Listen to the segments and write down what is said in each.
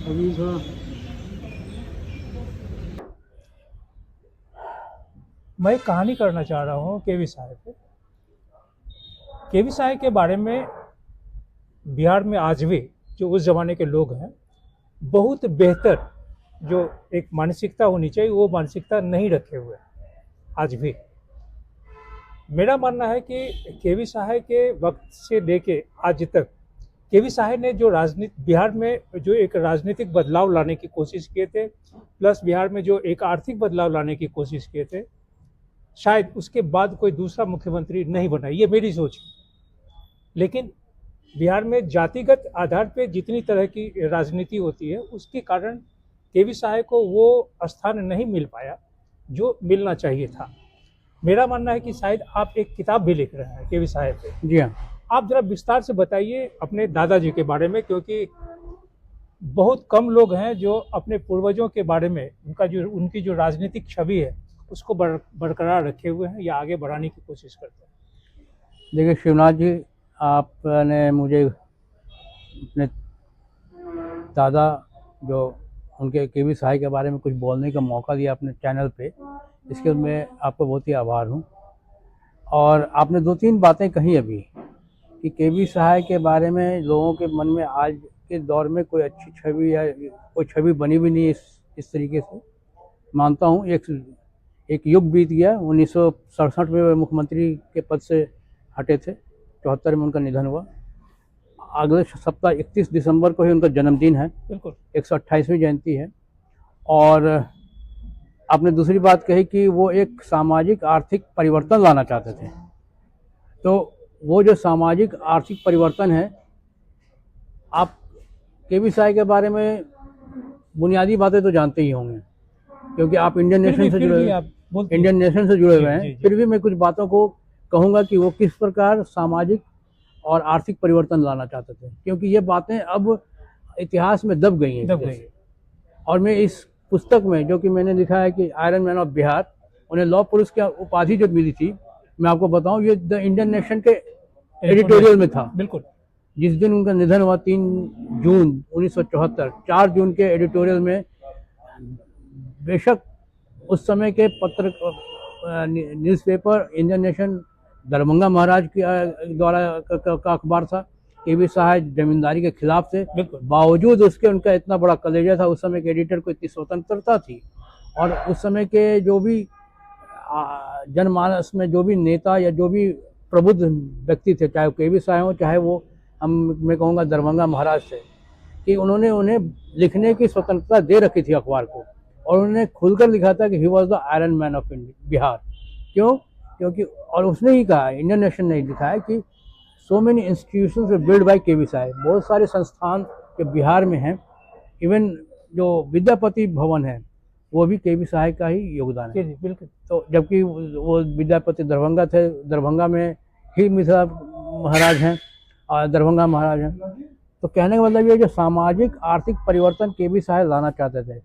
अभी थोड़ा मैं एक कहानी करना चाह रहा हूँ केवी साहब पे। केवी साहब के बारे में बिहार में आज भी जो उस ज़माने के लोग हैं, बहुत बेहतर जो एक मानसिकता होनी चाहिए वो मानसिकता नहीं रखे हुए आज भी। मेरा मानना है कि केवी साहब के वक्त से लेके आज तक केवी साहब ने जो राजनीति बिहार में जो एक राजनीतिक बदलाव लाने की कोशिश किए थे, प्लस बिहार में जो एक आर्थिक बदलाव लाने की कोशिश किए थे, शायद उसके बाद कोई दूसरा मुख्यमंत्री नहीं बना, ये मेरी सोच है। लेकिन बिहार में जातिगत आधार पे जितनी तरह की राजनीति होती है, उसके कारण केवी साहब को वो स्थान नहीं मिल पाया जो मिलना चाहिए था। मेरा मानना है कि शायद आप एक किताब भी लिख रहे हैं केवी साहब पे। जी हाँ। आप जरा विस्तार से बताइए अपने दादाजी के बारे में, क्योंकि बहुत कम लोग हैं जो अपने पूर्वजों के बारे में उनकी जो राजनीतिक छवि है उसको बरकरार रखे हुए हैं या आगे बढ़ाने की कोशिश करते हैं। देखिए शिवनाथ जी, आपने मुझे अपने दादा जो उनके केवी साहब के बारे में कुछ बोलने का मौका दिया अपने चैनल पे, इसके लिए मैं आपको बहुत ही आभार हूँ। और आपने दो तीन बातें कही अभी कि केवी साहब के बारे में लोगों के मन में आज के दौर में कोई अच्छी छवि या कोई छवि बनी भी नहीं इस तरीके से। मानता हूँ एक युग बीत गया। 1967 में वे मुख्यमंत्री के पद से हटे थे, 74 में उनका निधन हुआ। अगले सप्ताह 31 दिसंबर को ही उनका जन्मदिन है, बिल्कुल 128वीं जयंती है। और आपने दूसरी बात कही कि वो एक सामाजिक आर्थिक परिवर्तन लाना चाहते थे। तो वो जो सामाजिक आर्थिक परिवर्तन है, आप केवी साहब के बारे में बुनियादी बातें तो जानते ही होंगे, क्योंकि आप इंडियन नेशन से जुड़े हुए हैं। फिर भी मैं कुछ बातों को कहूँगा कि वो किस प्रकार सामाजिक और आर्थिक परिवर्तन लाना चाहते थे, क्योंकि ये बातें अब इतिहास में दब गई हैं। और मैं इस पुस्तक में जो कि मैंने लिखा है कि आयरन मैन ऑफ बिहार, उन्हें लौह पुरुष की उपाधि जो मिली थी, मैं आपको बताऊं, ये द इंडियन नेशन के एडिटोरियल में था। बिल्कुल जिस दिन उनका निधन हुआ 3 जून 1974, 4 जून के एडिटोरियल में बेशक उस समय के पत्र न्यूज़पेपर इंडियन नेशन दरभंगा महाराज के द्वारा का अखबार था। केवी साहब जमींदारी के खिलाफ थे, बावजूद उसके उनका इतना बड़ा कलेजा था। उस समय के एडिटर को इतनी स्वतंत्रता थी। और उस समय के जो भी जनमानस में जो भी नेता या जो भी प्रबुद्ध व्यक्ति थे, चाहे वो केवी साहब हो, चाहे वो मैं कहूँगा दरभंगा महाराज थे, कि उन्होंने उन्हें लिखने की स्वतंत्रता दे रखी थी अखबार को। और उन्होंने खुलकर लिखा था कि ही was the iron man of Bihar. क्यों? क्योंकि और उसने ही कहा, इंडियन नेशन ने लिखा है कि so many institutions we build by KV साहब। बहुत सारे संस्थान जो बिहार में हैं, इवन जो विद्यापति भवन है वो भी केवी साहब का ही योगदान है। बिल्कुल। तो जबकि वो विद्यापति दरभंगा थे, दरभंगा में ही मिथिला महाराज हैं और दरभंगा महाराज हैं। तो कहने का मतलब ये जो सामाजिक आर्थिक परिवर्तन केवी साहब लाना चाहते थे,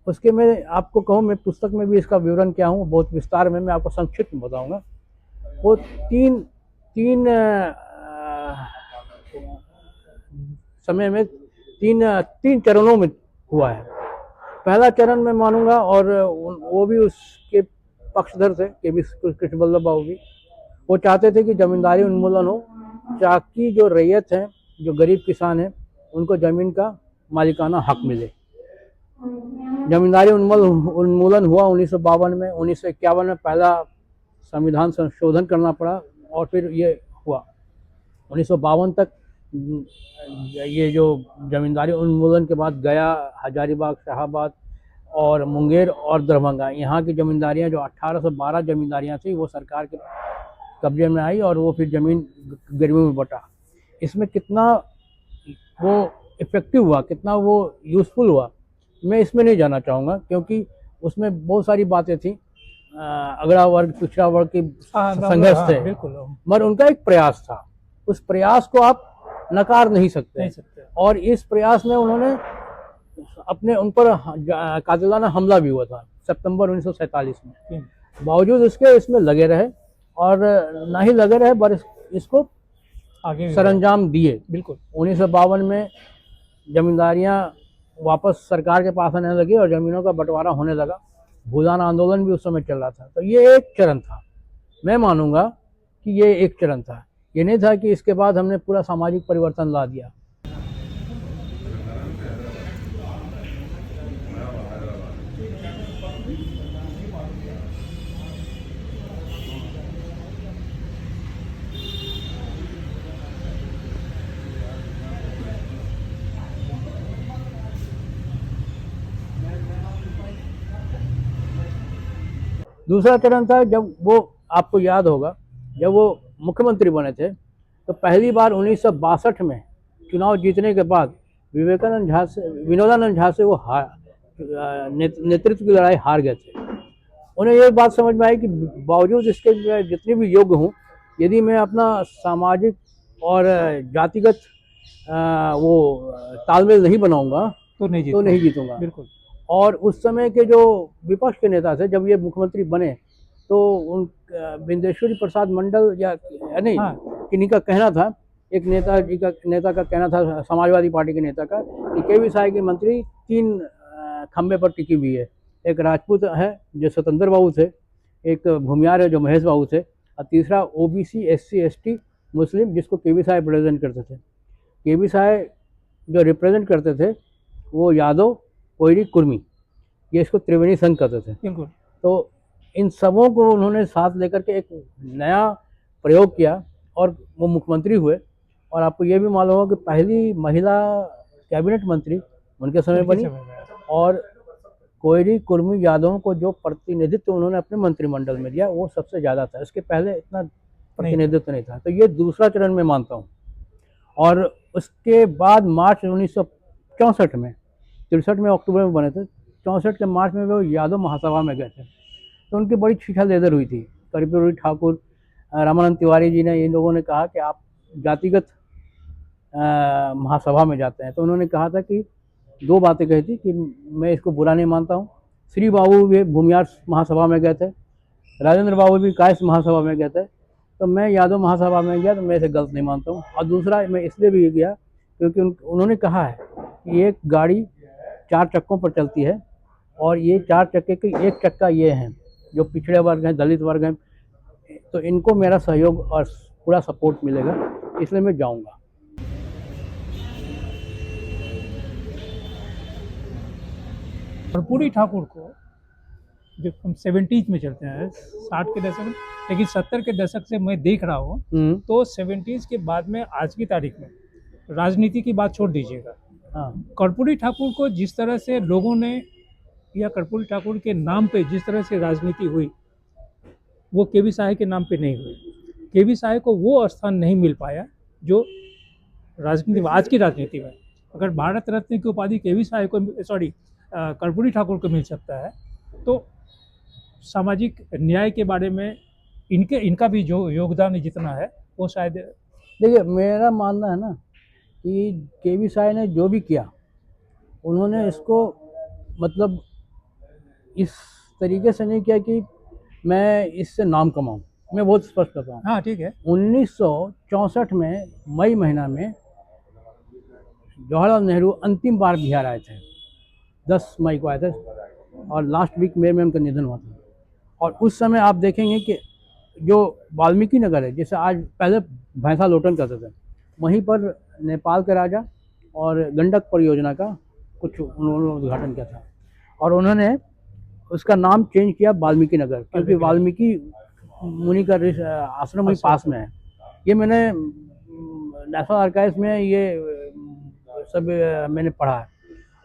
उसके मैं आपको कहूँ, मैं पुस्तक में भी इसका विवरण क्या हूँ बहुत विस्तार में मैं आपको संक्षिप्त में बताऊँगा। वो तीन समय में तीन चरणों में हुआ है। पहला चरण मैं मानूंगा, और वो भी उसके पक्षधर थे केवी कृष्ण बल्लभ बाबू भी। वो चाहते थे कि जमींदारी उन्मूलन हो, ताकि जो रैयत हैं, जो गरीब किसान हैं, उनको जमीन का मालिकाना हक मिले। जमींदारी उन्मूलन हुआ 1952 में। 1951 में पहला संविधान संशोधन करना पड़ा, और फिर ये हुआ 1952 तक। ये जो जमींदारी उन्मूलन के बाद गया, हजारीबाग, शाहाबाद और मुंगेर और दरभंगा, यहाँ की जमींदारियाँ जो 1812 जमींदारियाँ थी, वो सरकार के कब्जे में आई और वो फिर ज़मीन गरीबों में बटा। इसमें कितना वो इफेक्टिव हुआ, कितना वो यूज़फुल हुआ, मैं इसमें नहीं जाना चाहूँगा, क्योंकि उसमें बहुत सारी बातें थी। अगड़ा वर्ग, पिछड़ा वर्ग की संघर्ष थे, मगर उनका एक प्रयास था। उस प्रयास को आप नकार नहीं सकते। और इस प्रयास में उन्होंने अपने उन पर कातिलाना हमला भी हुआ था सितंबर 1947 में। बावजूद उसके इसमें लगे रहे, और ना ही लगे रहे पर इसको आगे सरंजाम दिए। बिल्कुल 1952 में जमींदारियां वापस सरकार के पास आने लगी और ज़मीनों का बंटवारा होने लगा। भूदान आंदोलन भी उस समय चल रहा था। तो ये एक चरण था, मैं मानूंगा कि ये एक चरण था। ये नहीं था कि इसके बाद हमने पूरा सामाजिक परिवर्तन ला दिया। दूसरा चरण था जब वो, आपको याद होगा, जब वो मुख्यमंत्री बने थे तो पहली बार 1962 में चुनाव जीतने के बाद विनोदानंद झा से वो नेतृत्व की लड़ाई हार गए थे। उन्हें ये बात समझ में आई कि बावजूद इसके जितने भी योग्य हूँ, यदि मैं अपना सामाजिक और जातिगत वो तालमेल नहीं बनाऊंगा तो नहीं जीतूंगा। बिल्कुल। और उस समय के जो विपक्ष के नेता थे, जब ये मुख्यमंत्री बने तो उन बिंदेश्वरी प्रसाद मंडल या नहीं, किन्हीं का कहना था, एक नेता का कहना था, समाजवादी पार्टी के नेता का, कि केवी साई की मंत्री 3 खंबे पर टिकी हुई है। एक राजपूत है जो स्वतंत्र बाबू थे, एक भूमियार है जो महेश बाबू थे, और तीसरा ओबीसी SC ST मुस्लिम जिसको केवी साई रिप्रेजेंट करते थे। केवी साई जो रिप्रेजेंट करते थे वो यादव, कोयरी, कुर्मी, ये इसको त्रिवेणी संघ करते थे। बिल्कुल। तो इन सबों को उन्होंने साथ लेकर के एक नया प्रयोग किया और वो मुख्यमंत्री हुए। और आपको ये भी मालूम होगा कि पहली महिला कैबिनेट मंत्री उनके समय बनी, और कोयरी, कुर्मी, यादवों को जो प्रतिनिधित्व उन्होंने अपने मंत्रिमंडल में दिया वो सबसे ज़्यादा था। इसके पहले इतना प्रतिनिधित्व नहीं था। तो ये दूसरा चरण मैं मानता हूँ। और उसके बाद मार्च 1964 में, 63 में अक्टूबर में बने थे, 64 के मार्च में वो यादव महासभा में गए थे। तो उनकी बड़ी छीछा-लेदर हुई थी। कर्पूरी ठाकुर, रामानंद तिवारी जी ने, इन लोगों ने कहा कि आप जातिगत महासभा में जाते हैं। तो उन्होंने कहा था कि 2 बातें कही थी कि मैं इसको बुरा नहीं मानता हूँ। श्री बाबू भी भूमियार महासभा में गए थे, राजेंद्र बाबू भी कायस्थ महासभा में गए थे, तो मैं यादव महासभा में गया तो मैं इसे गलत नहीं मानता हूँ। और दूसरा मैं इसलिए भी गया क्योंकि उन्होंने कहा है कि एक गाड़ी 4 चक्कों पर चलती है, और ये 4 चक्के की एक चक्का ये हैं जो पिछड़े वर्ग हैं, दलित वर्ग हैं, तो इनको मेरा सहयोग और पूरा सपोर्ट मिलेगा, इसलिए मैं जाऊंगा। कर्पूरी ठाकुर को जो हम 70s में चलते हैं, 60 के दशक में, लेकिन 70 के दशक से मैं देख रहा हूँ तो 70s के बाद में आज की तारीख में राजनीति की बात छोड़ दीजिएगा, कर्पूरी ठाकुर को जिस तरह से लोगों ने, या कर्पूरी ठाकुर के नाम पे जिस तरह से राजनीति हुई, वो केवी साई के नाम पे नहीं हुई। केवी साई को वो स्थान नहीं मिल पाया जो राजनीति में, आज की राजनीति में अगर भारत रत्न की उपाधि केवी साई को, कर्पूरी ठाकुर को मिल सकता है, तो सामाजिक न्याय के बारे में इनका भी जो योगदान जितना है वो शायद। देखिए, मेरा मानना है ना कि केवी साई ने जो भी किया, उन्होंने इसको मतलब इस तरीके से नहीं किया कि मैं इससे नाम कमाऊं। मैं बहुत स्पष्ट करता हूँ। हाँ, ठीक है। 1964 में मई महीना में जवाहरलाल नेहरू अंतिम बार बिहार आए थे, 10 मई को आए थे, और लास्ट वीक में उनका निधन हुआ था। और उस समय आप देखेंगे कि जो वाल्मीकि नगर है, जैसे आज पहले भैंसा लोटन करते थे, वहीं पर नेपाल के राजा और गंडक परियोजना का कुछ उन्होंने उद्घाटन किया था, और उन्होंने उसका नाम चेंज किया वाल्मीकि नगर, क्योंकि वाल्मीकि मुनि का आश्रम वही पास में है। ये मैंने नेशनल आर्काइव्स में ये सब मैंने पढ़ा है,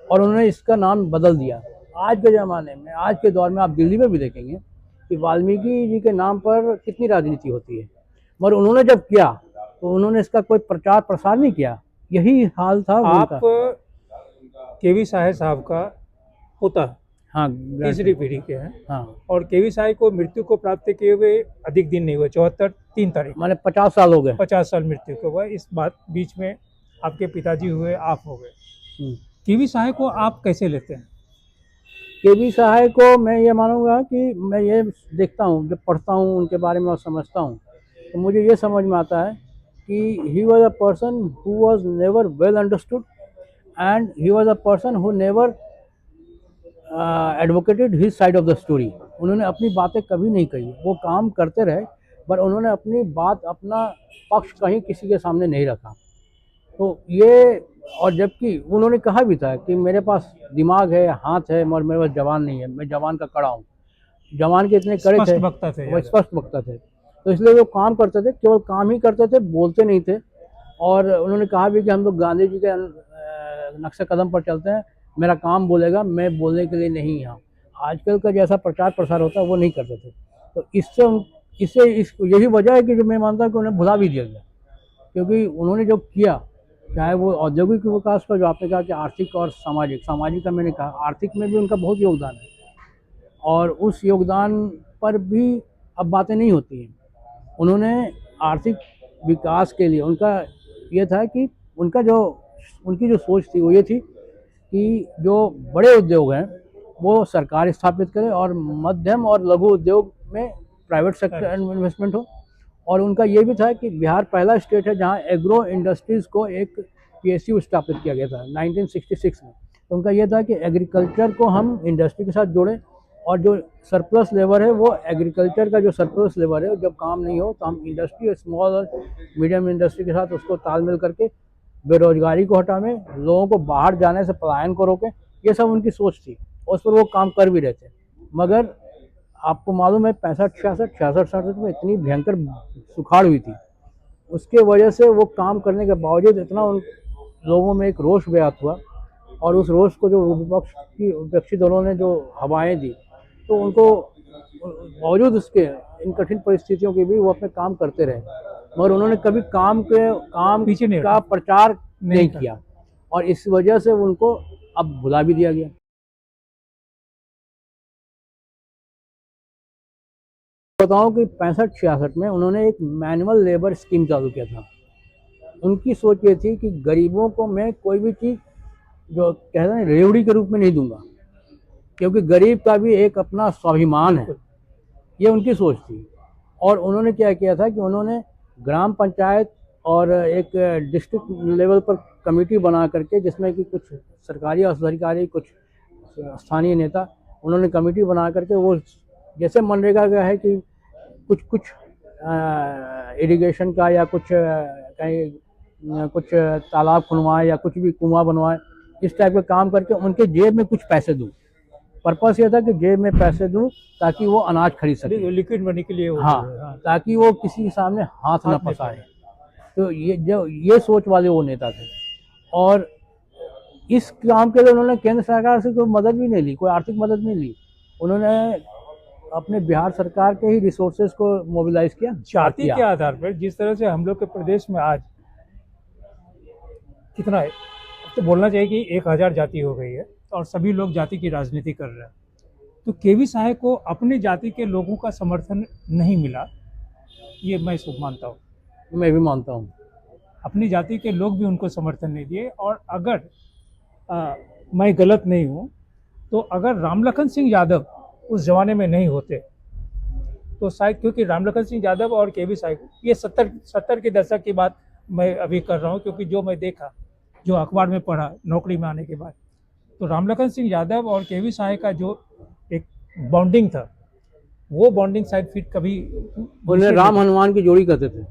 और उन्होंने इसका नाम बदल दिया। आज के ज़माने में, आज के दौर में आप दिल्ली में भी देखेंगे कि वाल्मीकि जी के नाम पर कितनी राजनीति होती है, मगर उन्होंने जब किया तो उन्होंने इसका कोई प्रचार प्रसार नहीं किया। यही हाल था आप केवी साई साहब का पोता, हाँ, तीसरी पीढ़ी के हैं। हाँ, और केवी साई को मृत्यु को प्राप्त किए हुए अधिक दिन नहीं हुए, 74 3 तारीख, माने 50 साल हो गए। 50 साल मृत्यु को हुआ। इस बात बीच में आपके पिताजी हुए, आप हो गए। केवी साई को आप कैसे लेते हैं? केवी साई को मैं ये मानूंगा कि मैं ये देखता हूँ, जब पढ़ता हूँ उनके बारे में और समझता हूँ, तो मुझे ये समझ में आता है कि he was a person who was never well understood, and he was a person who never advocated his side of the story. उन्होंने अपनी बातें कभी नहीं कही, वो काम करते रहे, पर उन्होंने अपनी बात, अपना पक्ष कहीं किसी के सामने नहीं रखा। तो ये, और जबकि उन्होंने कहा भी था कि मेरे पास दिमाग है, हाथ है, मगर मेरे पास जवान नहीं है, मैं जवान का कड़ा हूँ। जवान के इतने कड़े स्पष्ट थे, वक्ता थे, वो याद है। स्पष्ट वक्ता थे, तो इसलिए वो काम करते थे, केवल काम ही करते थे, बोलते नहीं थे। और उन्होंने कहा भी कि हम लोग गांधी जी के नक्शे कदम पर चलते हैं, मेरा काम बोलेगा, मैं बोलने के लिए नहीं यहाँ। आजकल का जैसा प्रचार प्रसार होता है वो नहीं करते थे। तो इससे यही वजह है कि जो मैं मानता हूँ कि उन्हें भुला भी दिया गया, क्योंकि उन्होंने जो किया, चाहे वो औद्योगिक विकास का, जो आपने कहा कि आर्थिक और सामाजिक का मैंने कहा, आर्थिक में भी उनका बहुत योगदान है, और उस योगदान पर भी अब बातें नहीं होती हैं। उन्होंने आर्थिक विकास के लिए, उनका ये था कि उनकी जो सोच थी वो ये थी कि जो बड़े उद्योग हैं वो सरकार स्थापित करे, और मध्यम और लघु उद्योग में प्राइवेट सेक्टर इन्वेस्टमेंट हो। और उनका ये भी था कि बिहार पहला स्टेट है जहाँ एग्रो इंडस्ट्रीज़ को एक PSU स्थापित किया गया था 1966 में। तो उनका ये था कि एग्रीकल्चर को हम इंडस्ट्री के साथ जोड़ें, और जो सरप्लस लेबर है वो एग्रीकल्चर का जो सरप्लस लेबर है, जब काम नहीं हो तो हम इंडस्ट्री, स्मॉल और मीडियम इंडस्ट्री के साथ उसको तालमेल करके बेरोजगारी को हटावें, लोगों को बाहर जाने से पलायन को रोकें। ये सब उनकी सोच थी, उस पर वो काम कर भी रहे थे। मगर आपको मालूम है 65, 66, 67 में इतनी भयंकर सुखाड़ हुई थी, उसके वजह से वो काम करने के बावजूद इतना उन लोगों में एक रोष व्याप्त हुआ, और उस रोष को जो विपक्षी दलों ने जो हवाएं दी, तो उनको बावजूद उसके, इन कठिन परिस्थितियों के भी वो अपने काम करते रहे, मगर उन्होंने कभी काम पीछे नहीं का हटा। प्रचार नहीं नहीं किया, और इस वजह से उनको अब भुला भी दिया गया। बताऊं कि 65, 66 में उन्होंने एक मैनुअल लेबर स्कीम चालू किया था। उनकी सोच ये थी कि गरीबों को मैं कोई भी चीज़, जो कहते हैं, रेवड़ी के रूप में नहीं दूंगा, क्योंकि गरीब का भी एक अपना स्वाभिमान है, ये उनकी सोच थी। और उन्होंने क्या किया था कि उन्होंने ग्राम पंचायत और एक डिस्ट्रिक्ट लेवल पर कमेटी बना करके, जिसमें कि कुछ सरकारी और सरकारी, कुछ स्थानीय नेता, उन्होंने कमेटी बना करके, वो जैसे मनरेगा का है कि कुछ इरिगेशन का, या कुछ कहीं कुछ तालाब खुनवाए, या कुछ भी कुआं बनवाए, इस टाइप के काम करके उनके जेब में कुछ पैसे दूँ। पर्पस ये था कि जेब में पैसे दूँ ताकि वो अनाज खरीद सके, लिक्विड मनी के लिए वो हाँ, ताकि वो किसी के सामने हाथ न पसारे। तो ये सोच वाले वो नेता थे, और इस काम के लिए उन्होंने केंद्र सरकार से कोई मदद भी नहीं ली, कोई आर्थिक मदद नहीं ली। उन्होंने अपने बिहार सरकार के ही रिसोर्सेज को मोबिलाइज किया। जाति के आधार पर जिस तरह से हम लोग के प्रदेश में आज कितना है, तो बोलना चाहिए कि 1000 जाति हो गई है, और सभी लोग जाति की राजनीति कर रहे हैं। तो केवी साहब को अपनी जाति के लोगों का समर्थन नहीं मिला, ये मैं शुभ मानता हूँ। मैं भी मानता हूँ, अपनी जाति के लोग भी उनको समर्थन नहीं दिए। और अगर मैं गलत नहीं हूँ तो अगर रामलखन सिंह यादव उस जमाने में नहीं होते तो शायद, क्योंकि रामलखन सिंह यादव और केवी साहब, ये 70 के दशक की बात मैं अभी कर रहा हूँ, क्योंकि जो मैं देखा, जो अखबार में पढ़ा नौकरी में आने के बाद, तो रामलखन सिंह यादव और केवी साहब का जो एक बॉन्डिंग था, वो बॉन्डिंग शायद फिर कभी, उन्हें राम हनुमान की जोड़ी कहते थे,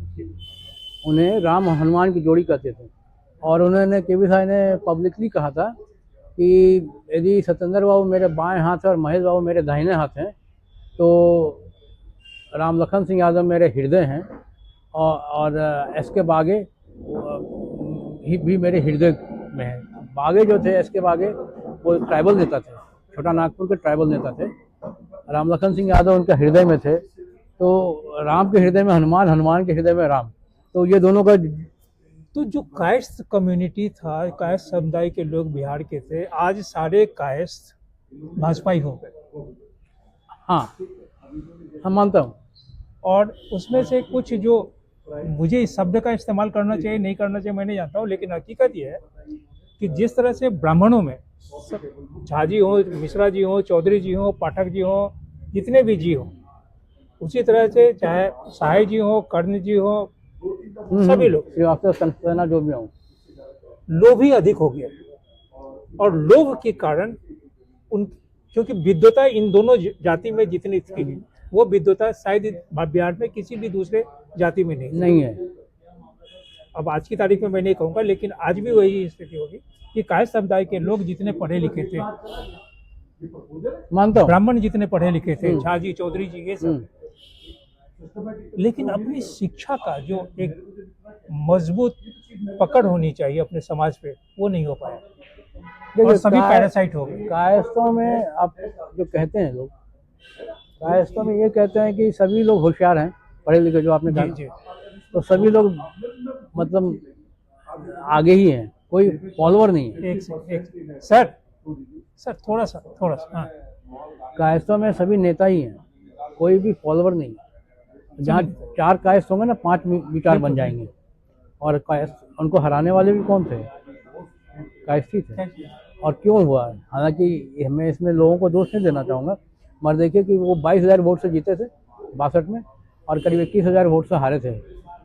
उन्हें राम हनुमान की जोड़ी कहते थे। और उन्होंने, केवी साहब ने पब्लिकली कहा था कि यदि सत्येंद्र बाबू मेरे बाएं हाथ हैं और महेश बाबू मेरे दाहिने हाथ हैं, तो रामलखन सिंह यादव मेरे हृदय हैं, और एस.के. बागे भी मेरे हृदय में है। बागे जो थे, एस.के. बागे, वो ट्राइबल नेता थे, छोटा नागपुर के ट्राइबल नेता थे। रामलखन सिंह यादव उनके हृदय में थे। तो राम के हृदय में हनुमान, हनुमान के हृदय में राम, तो ये दोनों का। तो जो कायस्थ कम्युनिटी था, कायस्थ समुदाय के लोग बिहार के थे, आज सारे कायस्थ भाजपाई हो गए। हाँ, हम मानता हूँ। और उसमें से कुछ, जो मुझे इस शब्द का इस्तेमाल करना चाहिए नहीं करना चाहिए मैं नहीं जानता हूँ, लेकिन हकीकत ये है कि जिस तरह से ब्राह्मणों में झा जी हो, मिश्रा जी हो, चौधरी जी हो, पाठक जी हो, जितने भी जी हो, उसी तरह से चाहे साहे जी हो, कर्ण जी हो, सभी लोग, श्रीवास्तव, सेना, जो भी हूँ, लोभी अधिक हो गया। और लोभ के कारण उन, क्योंकि विद्वता इन दोनों जाति में जितनी थी, वो विद्वता शायद बिहार में किसी भी दूसरे जाति में नहीं। नहीं है। अब आज की तारीख में मैं नहीं कहूँगा, लेकिन आज भी वही स्थिति होगी कि कायस्थ समुदाय के लोग जितने पढ़े लिखे थे, मानता हूँ। ब्राह्मण जितने पढ़े लिखे थे, झा जी, चौधरी जी, ये सब, लेकिन अपनी शिक्षा का जो एक मजबूत पकड़ होनी चाहिए अपने समाज पे, वो नहीं हो पाया और सभी पैरासाइट हो गए। कायस्थों में आप जो कहते हैं लोग, कायस्थों में ये कहते हैं कि सभी लोग होशियार हैं, पढ़े लिखे, जो आपने जी कहा, जी तो सभी लोग मतलब आगे ही हैं, कोई फॉलोअर नहीं है। एक सर थोड़ा सा हाँ। कायस्थों में सभी नेता ही हैं, कोई भी फॉलोअर नहीं है। जहाँ 4 कायस्थ होंगे ना, 5 विचार बन जाएंगे। और कायस्थ, उनको हराने वाले भी कौन थे? कायस्थ ही थे। और क्यों हुआ? हालांकि मैं इसमें लोगों को दोष नहीं देना चाहूँगा, मगर देखिए कि वो 22,000 वोट से जीते थे 62 में, और करीब 21,000 वोट से हारे थे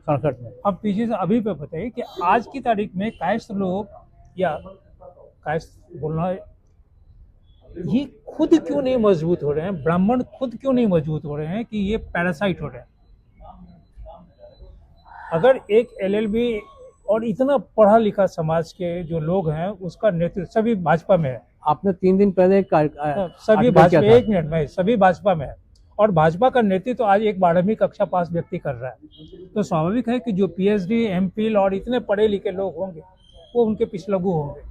67 में। अब पीछे से अभी पे बताइए कि आज की तारीख में कायस्थ लोग, या कायस्थ बोलना, ये खुद क्यों नहीं मजबूत हो रहे हैं? ब्राह्मण खुद क्यों नहीं मजबूत हो रहे हैं कि ये पैरासाइट हो रहे हैं? अगर एक एलएलबी और इतना पढ़ा लिखा समाज के जो लोग हैं, उसका नेतृत्व सभी भाजपा में है। आपने 3 दिन पहले सभी भाजपा, 1 मिनट में, सभी भाजपा में है, और भाजपा का नेतृत्व तो आज एक 12वीं कक्षा पास व्यक्ति कर रहा है। तो स्वाभाविक है कि जो पीएचडी, एमफिल और इतने पढ़े लिखे लोग होंगे, वो उनके पिछलगू होंगे।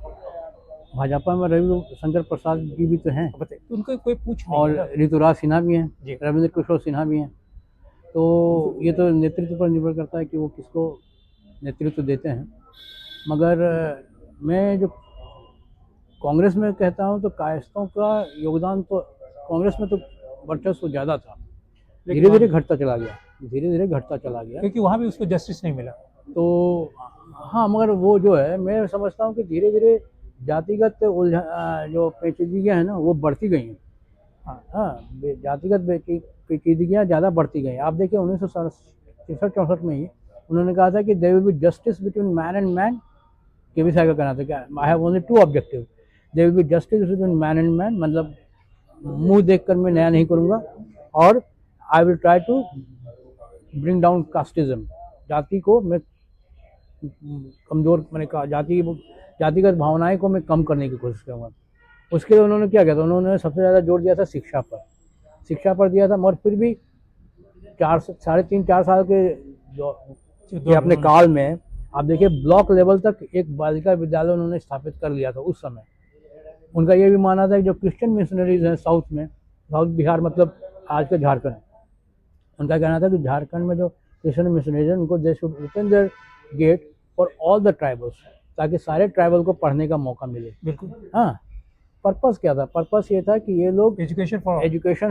भाजपा में रविशंकर प्रसाद जी भी तो हैं, बताइए, उनको कोई पूछ नहीं और है। ऋतुराज सिन्हा भी हैं, जी। रविंद्र किशोर सिन्हा भी हैं। तो ये तो नेतृत्व पर निर्भर करता है कि वो किसको नेतृत्व देते हैं। मगर मैं जो कांग्रेस में कहता हूँ, तो कायस्थों का योगदान तो कांग्रेस में तो वर्चस्व ज़्यादा था, धीरे धीरे घटता चला गया, धीरे धीरे घटता चला गया, क्योंकि वहाँ भी उसको जस्टिस नहीं मिला। तो हाँ, मगर वो जो है, मैं समझता हूँ कि धीरे धीरे जातिगत जो पेचीदगियाँ हैं ना, वो बढ़ती गई हैं। हाँ, जातिगत पेचीदगियाँ ज़्यादा बढ़ती गई। आप देखिए 1963-64 में ही उन्होंने कहा था कि there will be justice between man and man. KV साहब का कहना था, क्या I have only 2 objective, there will be justice between man and man, मतलब मुंह देखकर मैं न्याय नहीं करूँगा, और I will try to bring down casteism, जाति को मैं कमज़ोर, मैंने कहा जातिगत भावनाएं को मैं कम करने की कोशिश करूँगा। उसके लिए उन्होंने क्या किया था? उन्होंने सबसे ज़्यादा जोर दिया था शिक्षा पर दिया था। मगर फिर भी 3.5-4 साल के जो अपने काल में आप देखिए, ब्लॉक लेवल तक एक बालिका विद्यालय उन्होंने स्थापित कर लिया था उस समय। उनका ये भी मानना था कि जो क्रिश्चियन मिशनरीज हैं साउथ में, साउथ बिहार मतलब आज के झारखंड, उनका कहना था कि झारखंड में जो क्रिश्चियन मिशनरीज हैं, उनको they should open their gate for all the tribals, ताकि सारे ट्राइबल को पढ़ने का मौका मिले। बिल्कुल। हाँ, पर्पस क्या था? पर्पस ये था कि ये लोग एजुकेशन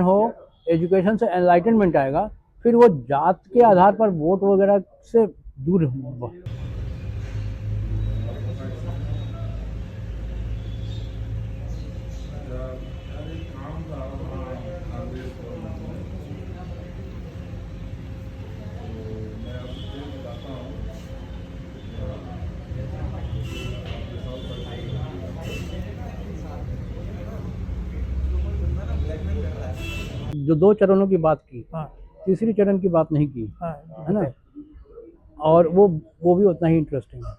हो, एजुकेशन से एनलाइटनमेंट आएगा, फिर वो जात के आधार पर वोट वगैरह से दूर होगा। जो 2 चरणों की बात की, हाँ, तीसरी चरण की बात नहीं की, हाँ, है ना? और वो भी उतना ही इंटरेस्टिंग है।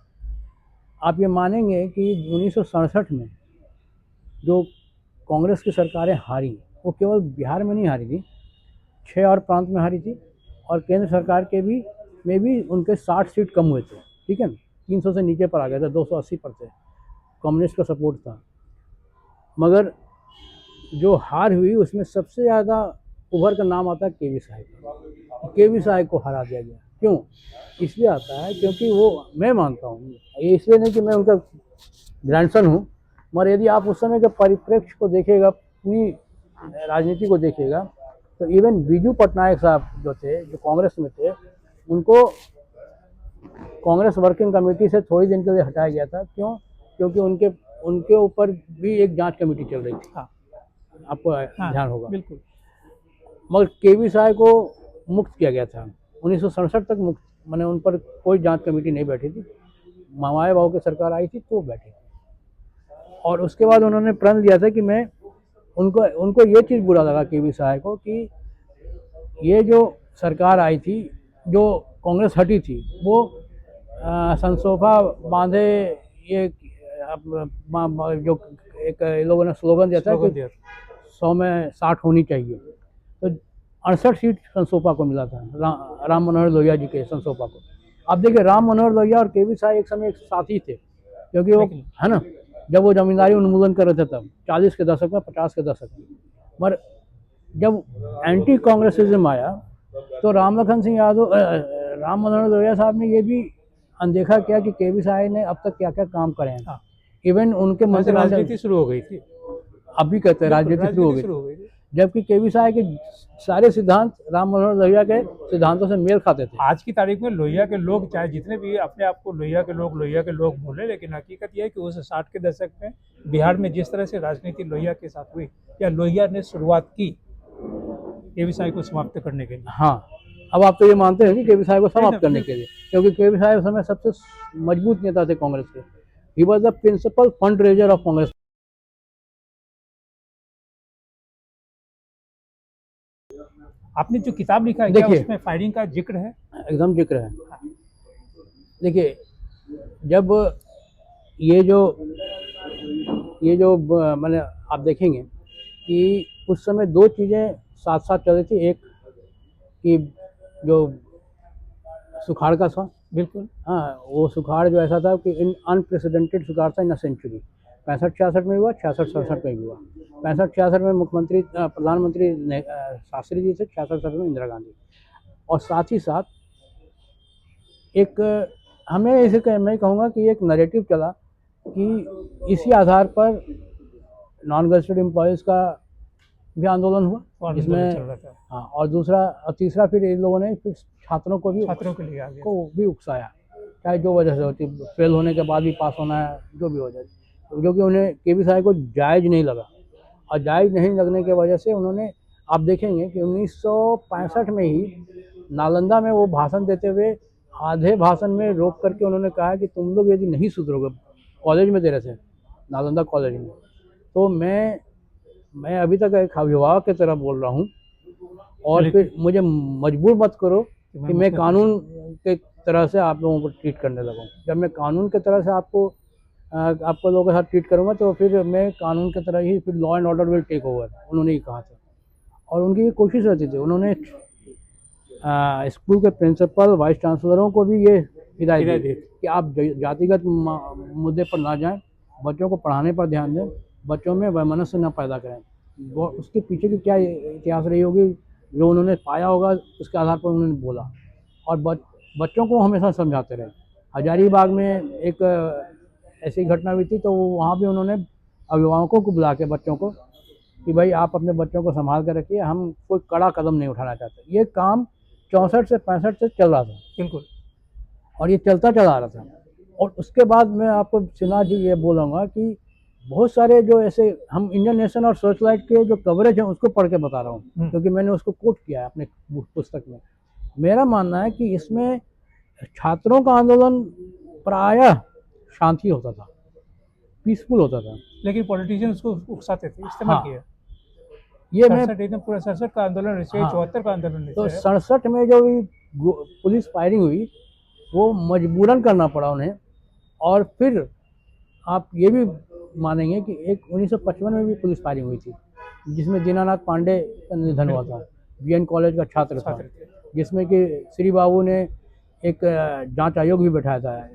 आप ये मानेंगे कि 1967 में जो कांग्रेस की सरकारें हारी, वो केवल बिहार में नहीं हारी थी, 6 और प्रांत में हारी थी, और केंद्र सरकार के भी में भी उनके 60 सीट कम हुए थे, ठीक है ना? 300 से नीचे पर आ गए थे, 280 पर थे, कम्युनिस्ट का सपोर्ट था। मगर जो हार हुई, उसमें सबसे ज़्यादा उभर का नाम आता है केवी साहब। केवी साहब को हरा दिया गया। क्यों? इसलिए आता है क्योंकि वो, मैं मानता हूँ, ये इसलिए नहीं कि मैं उनका ग्रैंडसन हूँ, मगर यदि आप उस समय के परिप्रेक्ष्य को देखिएगा, पूरी राजनीति को देखिएगा, तो इवन बीजू पटनायक साहब जो थे, जो कांग्रेस में थे, उनको कांग्रेस वर्किंग कमेटी से थोड़ी दिन के लिए हटाया गया था। क्यों? क्योंकि उनके ऊपर भी एक जांच कमेटी चल रही थी। हाँ, आपको ध्यान होगा। बिल्कुल। मगर केवी साहब को मुक्त किया गया था 1967 तक, मुक्त, मैंने उन पर कोई जांच कमेटी नहीं बैठी थी। मामाया बाबू की सरकार आई थी तो बैठी थी। और उसके बाद उन्होंने प्रण लिया था कि मैं उनको उनको ये चीज़ बुरा लगा केवी साहब को कि ये जो सरकार आई थी, जो कांग्रेस हटी थी, वो संसोफा बांधे, ये जो एक इन लोगों ने स्लोगन दिया था स्लोगन कि दिया था। 100 में 60 होनी चाहिए। तो 68 सीट संसोपा को मिला था, राम मनोहर लोहिया जी के संसोपा को। अब देखिए, राम मनोहर लोहिया और केवी साहब एक समय एक साथी थे, क्योंकि वो है ना, जब वो जमींदारी उन्मूलन कर रहे थे तब 40 के दशक में, 50 के दशक में। मगर जब एंटी कांग्रेसिज्म आया तो राम लखन सिंह यादव, राम मनोहर लोहिया साहब ने ये भी अनदेखा किया कि केवी साहब ने अब तक क्या क्या काम करे हैं। हाँ। इवन उनके वहाँ से मंत्रिमंडल, राजनीति शुरू हो गई थी। अभी कहते हैं राजनीति शुरू हो गई, हो गई थी। जबकि केवी साहब के सारे सिद्धांत राम मनोहर लोहिया के सिद्धांतों से मेल खाते थे। आज की तारीख में लोहिया के लोग, चाहे जितने भी अपने आप को लोहिया के लोग बोले, लेकिन हकीकत यह है कि उस 60 के दशक में बिहार में जिस तरह से राजनीति लोहिया के साथ हुई, या लोहिया ने शुरुआत की केवी साहब को समाप्त करने के लिए। हाँ, अब आप तो ये मानते हैं कि केवी साहब को समाप्त करने के लिए, क्योंकि केवी साहब उस समय सबसे मजबूत नेता थे कांग्रेस के। He was the principal fund raiser of Congress. आपने जो किताब लिखा है, क्या देखिए, उसमें फायरिंग का जिक्र है? एकदम जिक्र है। देखिए, जब ये जो मैंने, आप देखेंगे कि उस समय दो चीज़ें साथ साथ चल रही थी। एक कि जो सुखाड़ का था, बिल्कुल। हाँ, वो सुखाड़ जो ऐसा था कि इन अनप्रेसिडेंटेड सुखाड़ था इन अ सेंचुरी। 65-66 में हुआ, 66-67 में भी हुआ। 65-66 में मुख्यमंत्री प्रधानमंत्री शास्त्री जी थे, 66-67 में इंदिरा गांधी। और साथ ही साथ एक हमें इसे मैं कहूँगा कि एक नैरेटिव चला कि इसी आधार पर नॉन गजेटेड एम्प्लॉयज़ का भी आंदोलन हुआ, जिसमें चल रहा था। हाँ, और तीसरा फिर इन लोगों ने फिर छात्रों को के लिए आ गया। को भी उकसाया, चाहे जो वजह से होती, फेल होने के बाद भी पास होना है, जो भी वजह, जो कि उन्हें केवी साहब को जायज़ नहीं लगा। और जायज़ नहीं लगने की वजह से उन्होंने, आप देखेंगे कि 1965 में ही नालंदा में वो भाषण देते हुए आधे भाषण में रोक करके उन्होंने कहा कि तुम लोग यदि नहीं सुधरोगे, कॉलेज में दे रहे थे, नालंदा कॉलेज में, तो मैं अभी तक एक अभिभावक की तरह बोल रहा हूँ, और फिर मुझे मजबूर मत करो कि मैं कानून के तरह से आप लोगों को ट्रीट करने लगूँ। जब मैं कानून के तरह से आपको लोगों के साथ ट्रीट करूँगा तो फिर मैं कानून की तरह ही, फिर law and order will take over, उन्होंने ही कहा था। और उनकी ये कोशिश रहती थी, उन्होंने स्कूल के प्रिंसिपल, वाइस चांसलरों को भी ये हिदायत दी कि आप जातिगत मुद्दे पर ना जाएं, बच्चों को पढ़ाने पर ध्यान दें, बच्चों में वैमनस्य न पैदा करें। वो उसके पीछे की क्या इतिहास रही होगी, जो उन्होंने पाया होगा, उसके आधार पर उन्होंने बोला। और बच्चों को हमेशा समझाते रहे। हजारीबाग में एक ऐसी घटना हुई थी, तो वहाँ भी उन्होंने अभिभावकों को बुला के बच्चों को कि भाई आप अपने बच्चों को संभाल कर रखिए, हम कोई कड़ा कदम नहीं उठाना चाहते। ये काम 64 से 65 से चल रहा था, बिल्कुल, और ये चलता चला आ रहा था। और उसके बाद मैं आपको सिन्हा जी ये बोलूँगा कि बहुत सारे जो ऐसे, हम इंडियन नेशन और सर्चलाइट के जो कवरेज है उसको पढ़ के बता रहा हूँ, क्योंकि मैंने उसको कोट किया है अपने पुस्तक में। मेरा मानना है कि इसमें छात्रों का आंदोलन प्रायः शांति होता था, पीसफुल होता था, लेकिन पॉलिटिशियन उसको उकसाते थे, इस्तेमाल किया। ये मैं 67 का आंदोलन, 74 का आंदोलन। तो 67 में जो भी पुलिस फायरिंग हुई, वो मजबूरन करना पड़ा उन्हें। और फिर आप ये भी मानेंगे कि एक 1955 में भी पुलिस फायरिंग हुई थी, जिसमें दीनानाथ पांडे का निधन हुआ था, बीएन कॉलेज का छात्र था, जिसमें कि श्री बाबू ने एक जांच आयोग भी बैठाया था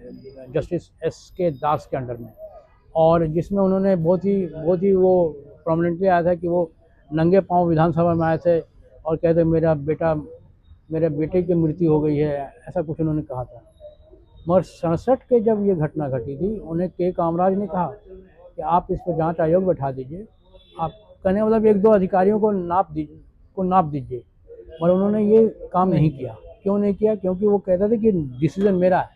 जस्टिस एस.के. दास के अंडर में, और जिसमें उन्होंने बहुत ही वो प्रोमिनेंटली आया था कि वो नंगे पांव विधानसभा में आए थे और कहते मेरे बेटे की मृत्यु हो गई है, ऐसा कुछ उन्होंने कहा था। मगर 67 के जब ये घटना घटी थी, उन्हें के कामराज ने कहा कि आप इस पर जांच आयोग बैठा दीजिए, आप कहने मतलब 1-2 अधिकारियों को नाप दीजिए। और उन्होंने ये काम नहीं किया। क्यों नहीं किया? क्योंकि वो कहता था कि डिसीजन मेरा है।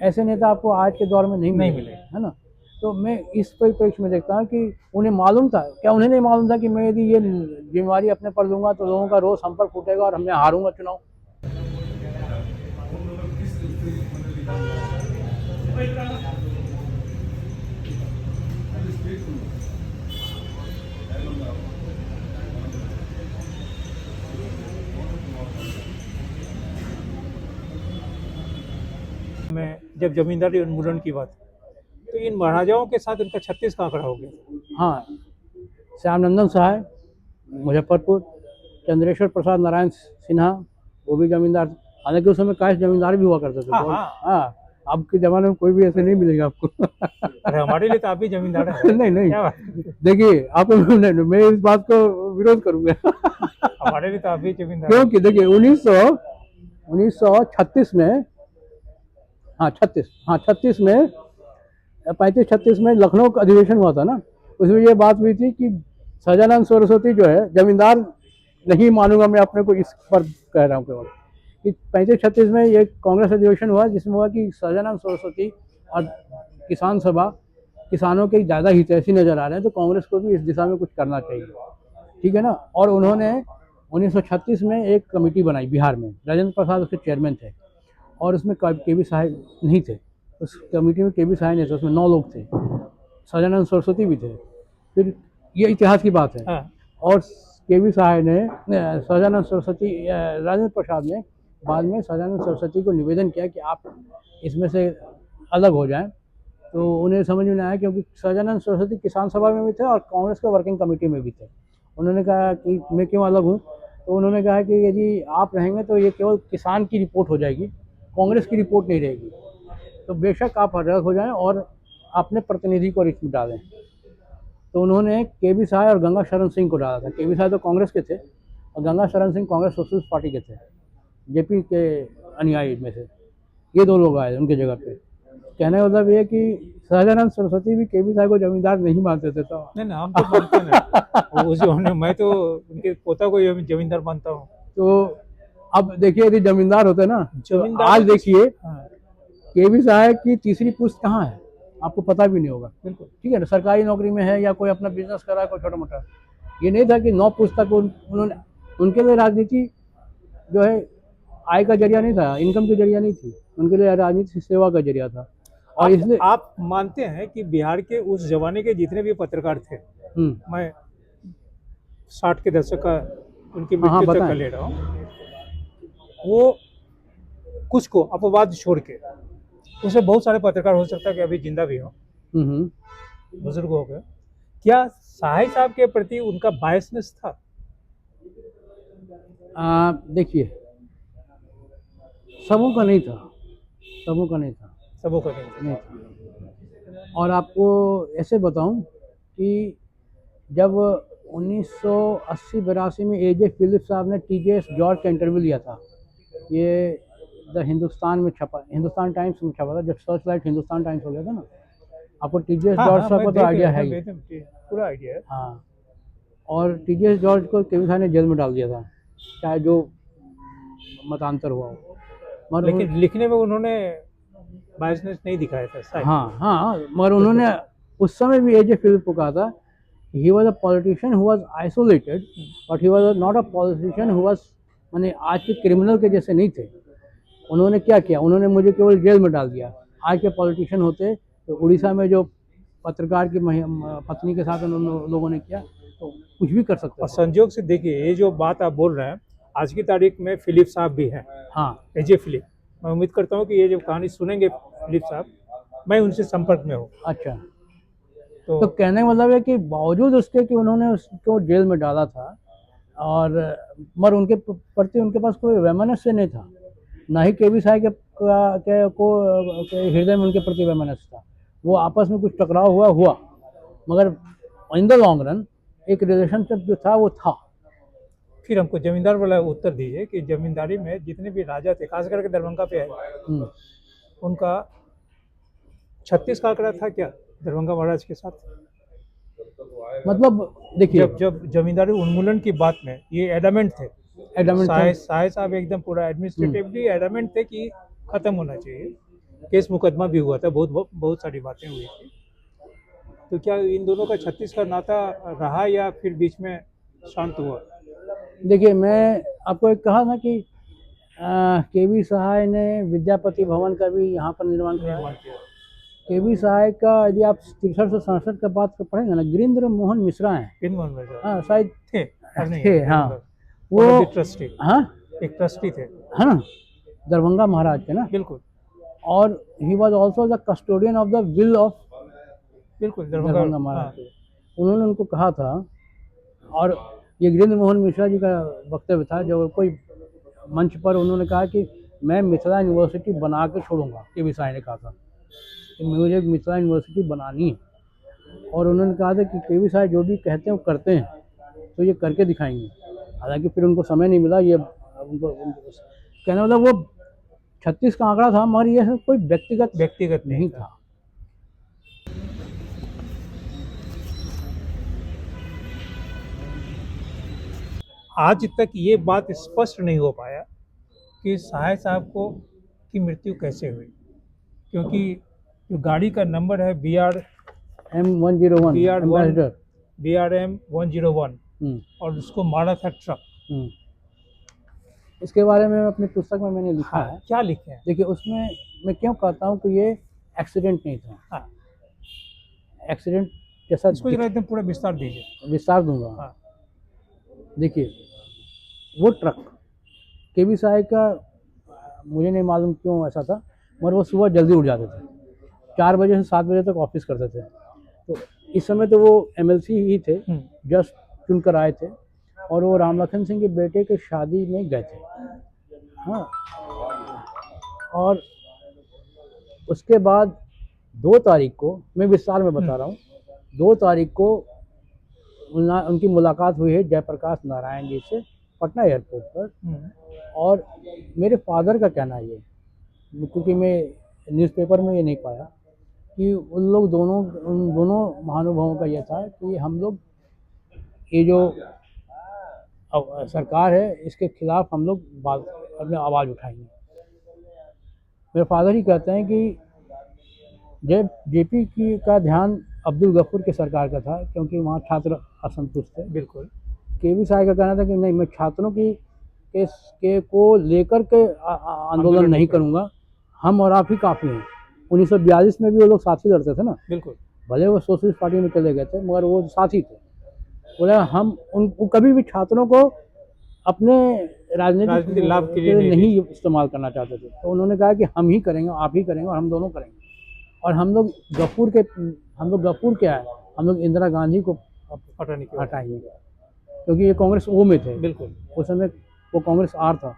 ऐसे नेता आपको आज के दौर में नहीं मिले, है ना। तो मैं इस परिप्रेक्ष्य में देखता हूँ कि उन्हें मालूम था, क्या उन्हें नहीं मालूम था कि मैं यदि ये जिम्मेवारी अपने पर लूँगा तो लोगों का रोज हम पर फूटेगा और मैं हारूंगा चुनाव। में जब जमींदारी उन्मूलन की बात, तो इन महाराजाओं के साथ इनका 36 का आंकड़ा हो गया। हाँ, श्यामनंदन सहाय मुजफ्फरपुर, चंद्रेश्वर प्रसाद नारायण सिन्हा वो भी जमींदार, हालांकि उस समय काश जमींदार भी हुआ करते थे। हाँ, बहुत। हाँ। हाँ, अब के ज़माने में कोई भी ऐसे नहीं मिलेगा आपको। अरे हमारे लिए तो आप भी जमींदार हैं। नहीं नहीं, क्या बात? देखिए आप नहीं, मैं इस बात को विरोध करूंगा। हमारे लिए तो आप भी जमींदार हैं। क्योंकि देखिए 1936 में, हाँ 36 में 35-36 में लखनऊ का अधिवेशन हुआ था ना, उसमें ये बात हुई थी कि सजानंद सरस्वती जो है जमींदार नहीं मानूंगा मैं अपने को, इस पर कह रहा हूँ केवल कि 35-36 में ये कांग्रेस अधिवेशन हुआ जिसमें हुआ कि सजानंद सरस्वती और किसान सभा किसानों के ज़्यादा हितैषी नज़र आ रहे हैं, तो कांग्रेस को भी इस दिशा में कुछ करना चाहिए, ठीक है ना। और उन्होंने 1936 में एक कमेटी बनाई बिहार में, राजेंद्र प्रसाद उसके चेयरमैन थे, और उसमें के.वी. सहाय नहीं थे, उस कमेटी में के.वी. सहाय नहीं थे, उसमें 9 लोग थे, सजानंद सरस्वती भी थे। फिर ये इतिहास की बात है। हाँ। और के.वी. सहाय ने सजानंद सरस्वती, राजेंद्र प्रसाद ने बाद में सजानंद सरस्वती को निवेदन किया कि आप इसमें से अलग हो जाएं, तो उन्हें समझ में नहीं आया, क्योंकि सजानंद सरस्वती किसान सभा में भी थे और कांग्रेस के वर्किंग कमेटी में भी थे। उन्होंने कहा कि मैं क्यों अलग हूँ, तो उन्होंने कहा कि यदि आप रहेंगे तो ये केवल किसान की रिपोर्ट हो जाएगी, कांग्रेस की रिपोर्ट नहीं रहेगी, तो बेशक आप अलग हो जाएं और अपने प्रतिनिधि को इसमें डालें। तो उन्होंने के.वी. सहाय और गंगा शरण सिंह को डाला था। के.वी. सहाय तो कांग्रेस के थे और गंगा शरण सिंह कांग्रेस सोशलिस्ट पार्टी के थे, जेपी के अनुयायी में से ये 2 लोग आए उनके जगह पे। कहने का मतलब ये कि सजानंद सरस्वती भी के.वी. सहाय को जमींदार नहीं मानते थे। तो नहीं हम तो मानते हैं। उस जमाने मैं तो उनके पोता को जमींदार मानता हूँ। तो अब देखिए यदि जमींदार होते ना, तो जमींदार आज देखिए हाँ, के.वी. सहाय की तीसरी पुश्त कहाँ है आपको पता भी नहीं होगा, बिल्कुल। ठीक है ना, सरकारी नौकरी में है या कोई अपना बिजनेस कर रहा है, कोई छोटा मोटा। ये नहीं था कि 9 पुश्त तक उन्होंने, उनके लिए राजनीति जो है आय का जरिया नहीं था, इनकम का जरिया नहीं थी, उनके लिए राजनीति सेवा का जरिया था। और इसलिए आप मानते हैं कि बिहार के उस जमाने के जितने भी पत्रकार थे, मैं 60 के दशक का उनकी मृत्यु तक का ले रहा हूँ, वो कुछ को अपवाद छोड़ के उसमें बहुत सारे पत्रकार हो सकता है कि अभी जिंदा भी हो, बुजुर्ग हो गए, क्या सहाय साहब के प्रति उनका बायसनेस था? देखिए सबों का नहीं था, सबों का नहीं था, सबों का नहीं था। और आपको ऐसे बताऊं कि जब 1980-82 में ए.जे. फिलिप साहब ने टी.जे.एस. जॉर्ज का इंटरव्यू लिया था, ये द हिंदुस्तान में छपा, हिंदुस्तान टाइम्स में छपा था, जब सर्च लाइट हिंदुस्तान टाइम्स हो गया था ना, आपको टी.जे.एस. जॉर्ज साहब का तो आइडिया है ही। पूरा आइडिया है। हाँ, और टी.जे.एस. जॉर्ज को के.वी. सहाय ने जेल में डाल दिया था, चाहे जो मतांतर हुआ हो, लेकिन लिखने में उन्होंने बायसनेस नहीं दिखाया था शायद। हाँ, मगर उन्होंने उस समय भी ए.जे. फिलिप को कहा था, he was a politician who was isolated, but he was not a politician who was, माने आज के क्रिमिनल के जैसे नहीं थे। उन्होंने क्या किया, उन्होंने मुझे केवल जेल में डाल दिया। आज के पॉलिटिशियन होते तो उड़ीसा में जो पत्रकार की पत्नी के साथ उन लोगों ने किया, तो कुछ भी कर सकते। और संजोग से देखिए, ये जो बात आप बोल रहे हैं, आज की तारीख में फिलिप साहब भी हैं। हाँ, ए.जे. फिलिप। मैं उम्मीद करता हूँ कि ये जब कहानी सुनेंगे फिलिप साहब, मैं उनसे संपर्क में हूँ। अच्छा, तो कहने का मतलब है कि बावजूद उसके कि उन्होंने उसको जेल में डाला था, और मगर उनके प्रति उनके पास कोई वैमनस्य नहीं था, ना ही के.वी. सहाय के हृदय में उनके प्रति वैमनस्य था। वो आपस में कुछ टकराव हुआ, मगर इन द लॉन्ग रन एक रिलेशनशिप जो था वो था। फिर हमको जमींदार वाला उत्तर दीजिए कि जमींदारी में जितने भी राजा थे, खास करके दरभंगा पे है, उनका 36 का आंकड़ा था क्या दरभंगा महाराज के साथ? मतलब देखिए, जब जमींदारी उन्मूलन की बात में ये एडमेंट थे, सहाय साहब एकदम पूरा एडमिनिस्ट्रेटिवली एडमेंट थे कि खत्म होना चाहिए। केस मुकदमा भी हुआ था, बहुत सारी बातें हुई थी। तो क्या इन दोनों का 36 का नाता रहा या फिर बीच में शांत हुआ? देखिए, मैं आपको एक कहा ना कि के.वी. सहाय ने विद्यापति भवन का भी यहाँ पर निर्माण किया, केवी सहाय का यदि आप 63 से 67 का बात कर पढ़ेंगे ना, गिरीन्द्र मोहन मिश्रा हैं। इन मोहन मिश्रा हाँ शायद थे, अब नहीं थे, है, हाँ वो वो, ट्रस्टी, हाँ एक ट्रस्टी थे। है ना, दरभंगा महाराज के ना। बिल्कुल और he was also the custodian of the will of बिल्कुल दरभंगा महाराज के। उन्होंने उनको कहा था, और ये गिरीन्द्र मोहन मिश्रा जी का वक्तव्य था, जो कोई मंच पर उन्होंने कहा कि मैं मिथिला यूनिवर्सिटी बना के छोड़ूंगा, केवी साई ने कहा था कि मुझे मिथिला यूनिवर्सिटी बनानी है। और उन्होंने कहा था कि केवी साई जो भी कहते हैं वो करते हैं, तो ये करके दिखाएंगे। हालांकि फिर उनको समय नहीं मिला, ये उनको कहने मतलब वो 36 का आंकड़ा था, मगर ये कोई व्यक्तिगत नहीं था। आज तक ये बात स्पष्ट नहीं हो पाया कि सहाय साहब को की मृत्यु कैसे हुई, क्योंकि जो गाड़ी का नंबर है M101 एम्बेसडर, BRM 101 और उसको मारा था ट्रक। इसके बारे में अपनी पुस्तक में मैंने लिखा है। क्या लिखे हैं? देखिए उसमें मैं क्यों कहता हूँ कि ये एक्सीडेंट नहीं था। हाँ, एक्सीडेंट जैसा इसको जरा एकदम पूरा विस्तार दीजिए। विस्तार दूंगा। हाँ, देखिए वो ट्रक केवी साई का, मुझे नहीं मालूम क्यों ऐसा था, मगर वो सुबह जल्दी उठ जाते थे, 4 बजे से 7 बजे तक ऑफिस करते थे। तो इस समय तो वो MLC ही थे, जस्ट चुनकर आए थे, और वो राम लखन सिंह के बेटे के शादी में गए थे। हाँ, और उसके बाद 2 तारीख को, मैं विस्तार में बता रहा हूँ, 2 तारीख को उनकी मुलाकात हुई है जयप्रकाश नारायण जी से पटना एयरपोर्ट पर। और मेरे फादर का कहना ये, क्योंकि मैं न्यूज़पेपर में ये नहीं पाया, कि उन दोनों महानुभावों का ये था कि हम लोग ये जो सरकार है इसके खिलाफ हम लोग अपने आवाज़ उठाएंगे। मेरे फादर ही कहते हैं कि जब JP का ध्यान अब्दुल गफूर की सरकार का था, क्योंकि वहाँ छात्र असंतुष्ट थे। बिल्कुल। केवी साई का कहना था कि नहीं, मैं छात्रों की के को लेकर के आंदोलन नहीं करूँगा, हम और आप ही काफ़ी हैं। 1942 में भी वो लोग साथ ही लड़ते थे ना। बिल्कुल। भले वो सोशलिस्ट पार्टी में चले गए थे, मगर वो साथी थे। बोले हम उन कभी भी छात्रों को अपने राजनीतिक लाभ के लिए नहीं इस्तेमाल करना चाहते थे। तो उन्होंने कहा कि हम ही करेंगे, आप ही करेंगे, और हम दोनों करेंगे। और हम लोग गफूर क्या है, हम लोग इंदिरा गांधी को हटाएंगे, क्योंकि ये कांग्रेस O में थे। बिल्कुल। उस समय वो कांग्रेस R था,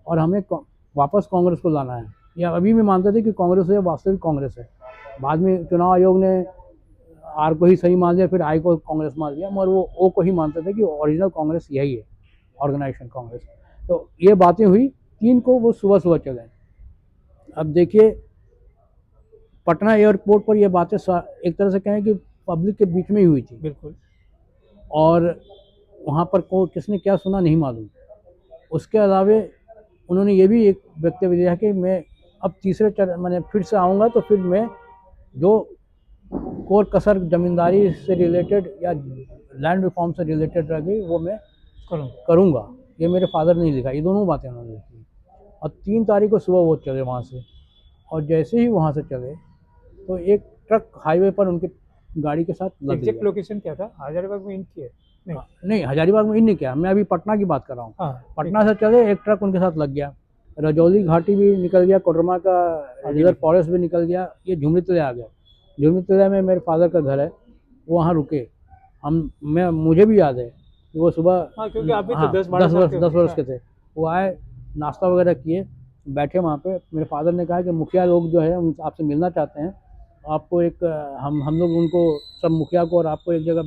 और हमें वापस कांग्रेस को लाना है। या अभी भी मानते थे कि कांग्रेस है वास्तविक कांग्रेस है। बाद में चुनाव आयोग ने R को ही सही मान लिया, फिर I को कांग्रेस मान लिया, मगर वो O को ही मानते थे कि ओरिजिनल कांग्रेस यही है, ऑर्गेनाइजेशन कांग्रेस। तो ये बातें हुई 3 को, वो सुबह चले। अब देखिए पटना एयरपोर्ट पर ये बातें एक तरह से कहें कि पब्लिक के बीच में ही हुई थी। बिल्कुल। और वहाँ पर किसने क्या सुना नहीं मालूम। उसके अलावे उन्होंने ये भी एक वक्तव्य दिया कि मैं अब तीसरे चरण मैंने फिर से आऊँगा, तो फिर मैं जो कोर कसर जमींदारी से रिलेटेड या लैंड रिफॉर्म से रिलेटेड रह गई वो मैं करूँगा। ये मेरे फादर ने लिखा, ये दोनों बातें उन्होंने लिखी। और 3 तारीख को सुबह वो चले वहाँ से, और जैसे ही वहाँ से चले तो एक ट्रक हाईवे पर उनके गाड़ी के साथ लग गया। लोकेशन क्या था? हजारीबाग में इन की है? नहीं, हजारीबाग में इन नहीं किया, मैं अभी पटना की बात कर रहा हूँ। पटना से चले, एक ट्रक उनके साथ लग गया। रजौली घाटी भी निकल गया, कोडरमा का रिजर्व फॉरेस्ट भी निकल गया, ये झुमरी तले आ गया। झुमरी तले में मेरे फादर का घर है, वो वहाँ रुके। मुझे भी याद है कि वो सुबह, क्योंकि आप भी तो 10 वर्ष के थे, वो आए, नाश्ता वगैरह किए, बैठे वहाँ पे। मेरे फादर ने कहा कि मुखिया लोग जो है उन आपसे मिलना चाहते हैं, आपको एक हम लोग उनको, सब मुखिया को और आपको एक जगह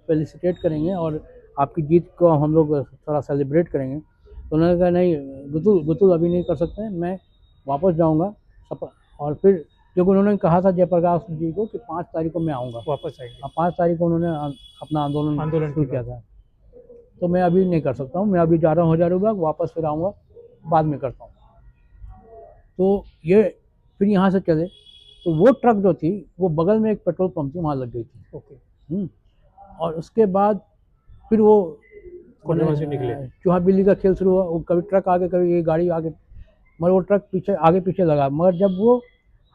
फेलिसिटेट करेंगे, और आपकी जीत को हम लोग थोड़ा सेलिब्रेट करेंगे। तो उन्होंने कहा नहीं गुतुल अभी नहीं कर सकते हैं, मैं वापस जाऊंगा। और फिर क्योंकि उन्होंने कहा था जयप्रकाश जी को कि 5 तारीख को मैं आऊँगा, वापस आएंगे। 5 तारीख को उन्होंने अपना आंदोलन शुरू किया था। तो मैं अभी नहीं कर सकता हूँ, मैं अभी जा रहा हूँ हजारीबाग, वापस फिर आऊँगा, बाद में करता हूँ। तो ये फिर यहाँ से चले, तो वो ट्रक जो थी वो बगल में एक पेट्रोल पंप थी, वहाँ लग गई थी। ओके। और उसके बाद फिर वो से निकले, चूहा बिल्ली का खेल शुरू हुआ। वो कभी ट्रक आगे, कभी ये गाड़ी आगे, मगर वो ट्रक पीछे आगे पीछे लगा। मगर जब वो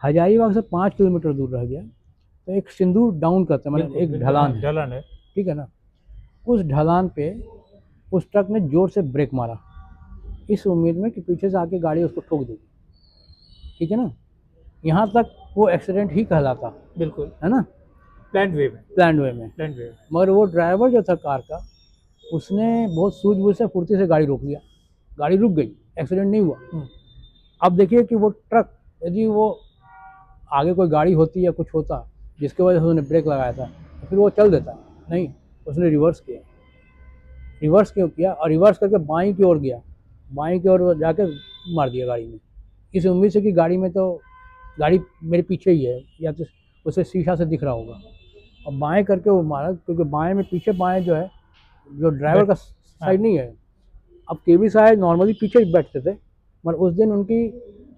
हजारीबाग से 5 किलोमीटर दूर रह गया, तो एक सिंदूर डाउन करते हैं, मतलब बिल्कुल, एक बिल्कुल, ढलान है, ढलान है। ठीक है ना। उस ढलान पे उस ट्रक ने जोर से ब्रेक मारा, इस उम्मीद में कि पीछे से आके गाड़ी उसको ठोक देगी, ठीक है ना। यहाँ तक वो एक्सीडेंट ही कहलाता, बिल्कुल, है ना, प्लान्ड वे में, प्लान वे में। प्लान्ड वे में। मगर वो ड्राइवर जो था कार का, उसने बहुत सूझबूझ से फुर्ती से गाड़ी रोक लिया, गाड़ी रुक गई, एक्सीडेंट नहीं हुआ। हुँ, अब देखिए कि वो ट्रक, यदि वो आगे कोई गाड़ी होती या कुछ होता जिसकी वजह से उसने ब्रेक लगाया था, तो फिर वो चल देता, नहीं, उसने रिवर्स किया। रिवर्स क्यों किया? और रिवर्स करके बाईं की ओर गया, बाईं की ओर जाके मार दिया गाड़ी में, इस उम्मीद से कि गाड़ी में तो गाड़ी मेरे पीछे ही है, या तो उसे शीशा से दिख रहा होगा, और बाएं करके वो मारा, क्योंकि बाएं में पीछे बाएं जो है, जो ड्राइवर का साइड नहीं है। अब केवी साहब नॉर्मली पीछे बैठते थे, मगर उस दिन उनकी,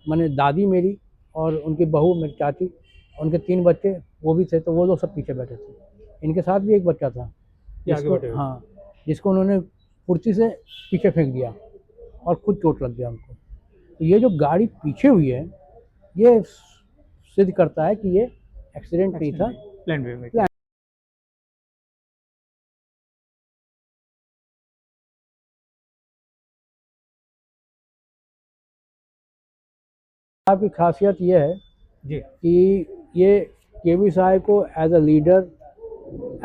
मैंने दादी मेरी और उनकी बहू मेरी चाची, उनके 3 बच्चे वो भी थे, तो वो लोग सब पीछे बैठे थे। इनके साथ भी एक बच्चा था ये आगे बैठे हुए। हाँ, जिसको उन्होंने फुर्ती से पीछे फेंक दिया और खुद चोट लग गया उनको। तो ये जो गाड़ी पीछे हुई है, ये सिद्ध करता है कि ये एक्सीडेंट नहीं था, प्लान्ड वे में। आपकी खासियत ये है जी, कि ये केवी साहब को as a leader,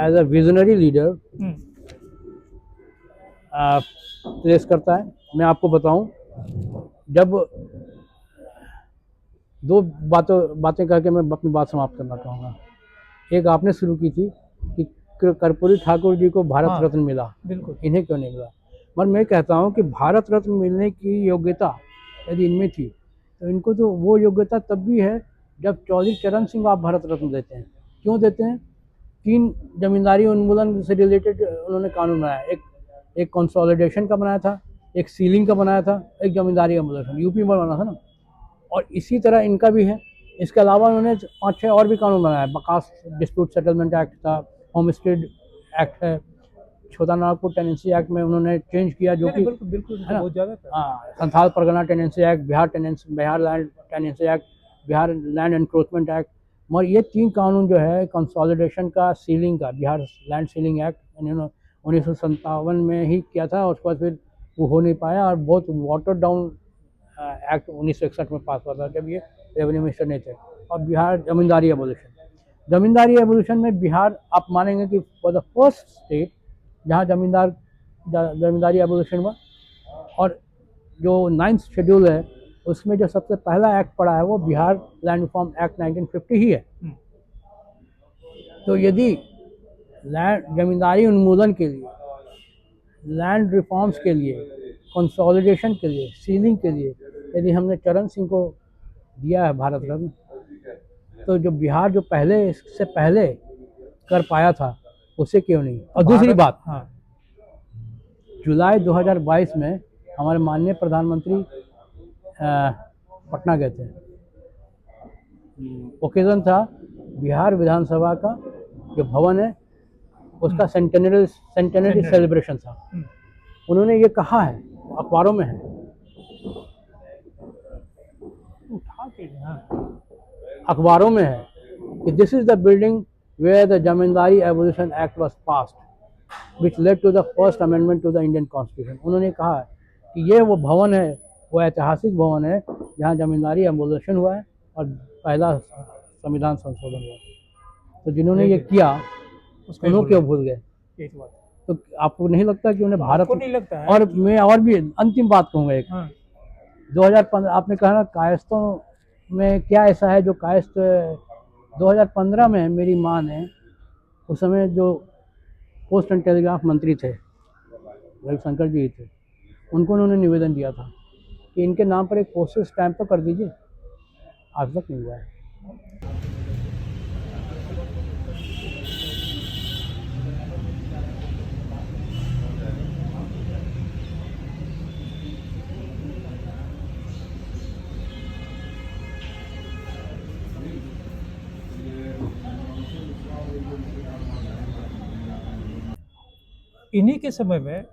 as a visionary leader हुँ, प्लेस करता है। मैं आपको बताऊं, जब दो बातें करके मैं अपनी बात समाप्त करना चाहूँगा। एक आपने शुरू की थी कि कर्पूरी ठाकुर जी को भारत हाँ, रत्न मिला, बिल्कुल, इन्हें क्यों नहीं मिला? पर मैं कहता हूँ कि भारत रत्न मिलने की योग्यता यदि इनमें थी, तो इनको तो वो योग्यता तब भी है जब चौधरी चरण सिंह को आप भारत रत्न देते हैं। क्यों देते हैं? 3 जमींदारी उन्मूलन से रिलेटेड उन्होंने कानून बनाया, एक कंसोलिडेशन का बनाया था, एक सीलिंग का बनाया था, एक जमींदारी उन्मूलन, यूपी में बना था ना। और इसी तरह इनका भी है। इसके अलावा उन्होंने 5-6 और भी कानून बनाया, बकास डिस्प्यूट सेटलमेंट एक्ट था, होमस्टेड एक्ट है, छोटा नागपुर टेनेंसी एक्ट में उन्होंने चेंज किया, जो कि बिल्कुल, बिल्कुल, है ना, बहुत ज़्यादा था। हाँ, Santhal Pargana tenancy act, Bihar land tenancy act, Bihar land encroachment act. मगर ये 3 कानून जो है, कंसोलिडेशन का, सीलिंग का, बिहार लैंड सीलिंग एक्ट इन्होंने 1957 में ही किया था, और उसके बाद फिर वो हो नहीं पाया, और बहुत वाटर डाउन एक्ट 1961 में पास हुआ था, जब ये रेवेन्यू मिनिस्टर नहीं थे। और बिहार जमींदारी एबोलिशन में बिहार, आप मानेंगे कि फॉर द फर्स्ट स्टेट जहाँ जमींदारी एबोलिशन हुआ। और जो 9th शेड्यूल है, उसमें जो सबसे पहला एक्ट पड़ा है वो बिहार लैंड रिफॉर्म एक्ट 1950 ही है। हुँ, तो यदि लैंड जमींदारी उन्मूलन के लिए, लैंड रिफॉर्म्स के लिए, कंसोलिडेशन के लिए, सीलिंग के लिए यदि हमने चरण सिंह को दिया है भारत रत्न, तो जो बिहार जो पहले, इससे पहले कर पाया था, उसे क्यों नहीं? और दूसरी बात, हाँ, जुलाई 2022 में हमारे माननीय प्रधानमंत्री पटना गए थे। ओकेजन था बिहार विधानसभा का जो भवन है, उसका सेंटेनरी सेलिब्रेशन था। हुँ, उन्होंने ये कहा है, अखबारों में है, उठा के हाँ, अखबारों में है कि this is the building where the zamindari abolition act was passed which led to the first amendment to the Indian constitution. उन्होंने कहा कि ये वो भवन है, वो ऐतिहासिक भवन है जहाँ जमींदारी एबोलिशन हुआ है और पहला संविधान संशोधन हुआ। तो जिन्होंने ये किया, उसको ही उन्होंने बोल क्यों रहे भूल गए? हैं, यही तो बात है। तो आपको नहीं लगता कि उन्हें भारत, आपको नहीं लगता है और कि मैं और भी अंतिम बात कहूँगा एक, हाँ, 2015 आपने कहा ना कायस्तों में क्या ऐसा है जो कायस्थ, 2015 में मेरी माँ ने, उस समय जो पोस्ट एंड टेलीग्राफ मंत्री थे रविशंकर जी थे, उनको उन्होंने निवेदन दिया था कि इनके नाम पर एक पोस्टल स्टैंप तो कर दीजिए, आज तक नहीं हुआ है। इन्हीं के समय में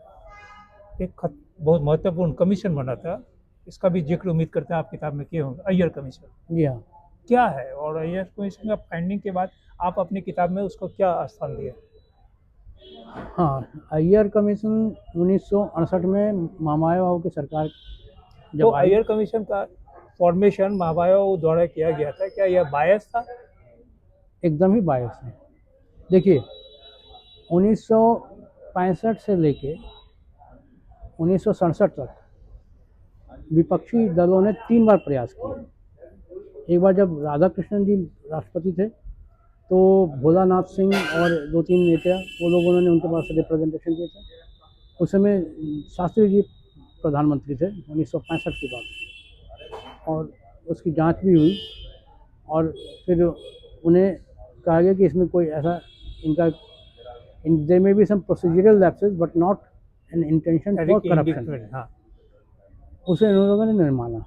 एक बहुत महत्वपूर्ण कमीशन बना था, इसका भी जिक्र उम्मीद करते हैं आप किताब में किए होंगे, अय्यर कमीशन। जी हाँ, क्या है और अय्यर कमीशन का फाइंडिंग के बाद आप अपनी किताब में उसको क्या स्थान दिए? हाँ, अय्यर कमीशन 1968 में महामाया बाबू की सरकार तो जब आई, अय्यर कमीशन का फॉर्मेशन महाबायो द्वारा किया गया था, क्या यह बायस था? एकदम ही बायस है। देखिए, 1965 से लेके 1967 तक विपक्षी दलों ने 3 बार प्रयास किए। एक बार जब राधा कृष्णन जी राष्ट्रपति थे, तो भोलानाथ सिंह और 2-3 नेता, वो लोगों ने उनके पास रिप्रेजेंटेशन दिए थे। उस समय शास्त्री जी प्रधानमंत्री थे, 1965 की बात, और उसकी जांच भी हुई और फिर उन्हें कहा गया कि इसमें कोई ऐसा इनका there may be some procedural lapses but not an intention for corruption. हाँ, उसे इन लोगों ने नहीं माना,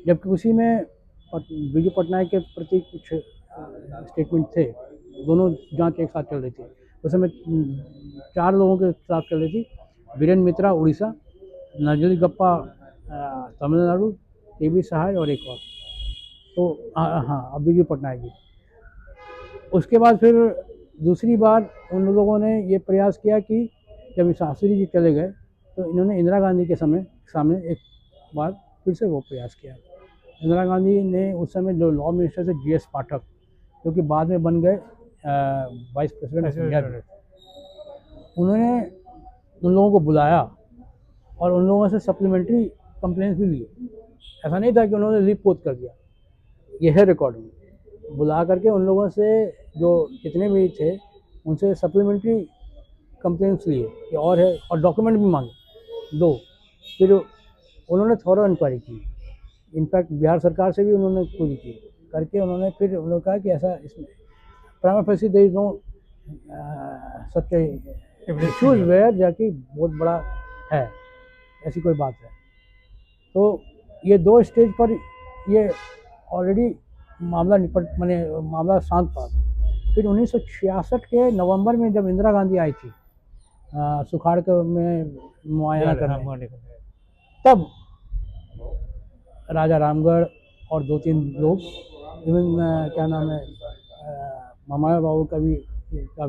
जबकि उसी में बीजू पटनायक के प्रति कुछ स्टेटमेंट थे। दोनों जांच एक साथ चल रही थी उस समय। 4 लोगों के खिलाफ चल रही थी, वीरेंद्र मित्रा उड़ीसा, नजरी गप्पा तमिलनाडु, के सहाय और एक और, तो हाँ, अब बीजू पटनायक जी। उसके बाद फिर दूसरी बार उन लोगों ने ये प्रयास किया कि जब शास्त्री जी चले गए, तो इन्होंने इंदिरा गांधी के सामने एक बार फिर से वो प्रयास किया। इंदिरा गांधी ने उस समय जो लॉ मिनिस्टर थे GS पाठक, जो कि बाद में बन गए वाइस प्रेसिडेंट ऑफ इंडिया, उन्होंने उन लोगों को बुलाया और उन लोगों से सप्लीमेंट्री कंप्लेंट्स भी लिए। ऐसा नहीं था कि उन्होंने लीक पोत कर दिया, ये है रिकॉर्डिंग। बुला करके उन लोगों से जो जितने भी थे उनसे सप्लीमेंट्री कंप्लेंट्स लिए कि और है, और डॉक्यूमेंट भी मांगे 2। फिर उन्होंने थॉरो इंक्वायरी की, इनफैक्ट बिहार सरकार से भी उन्होंने पूरी की करके उन्होंने फिर उन्होंने कहा कि ऐसा इसमें prima facie there is no such issues where, जाकि बहुत बड़ा है, ऐसी कोई बात है। तो ये 2 स्टेज पर ये ऑलरेडी मामला मामला शांत था। फिर 1966 के नवंबर में जब इंदिरा गांधी आई थी सुखाड़ के में मुआयना करने, तब राजा रामगढ़ और 2-3 लोग, इवन क्या नाम है महामाया बाबू का भी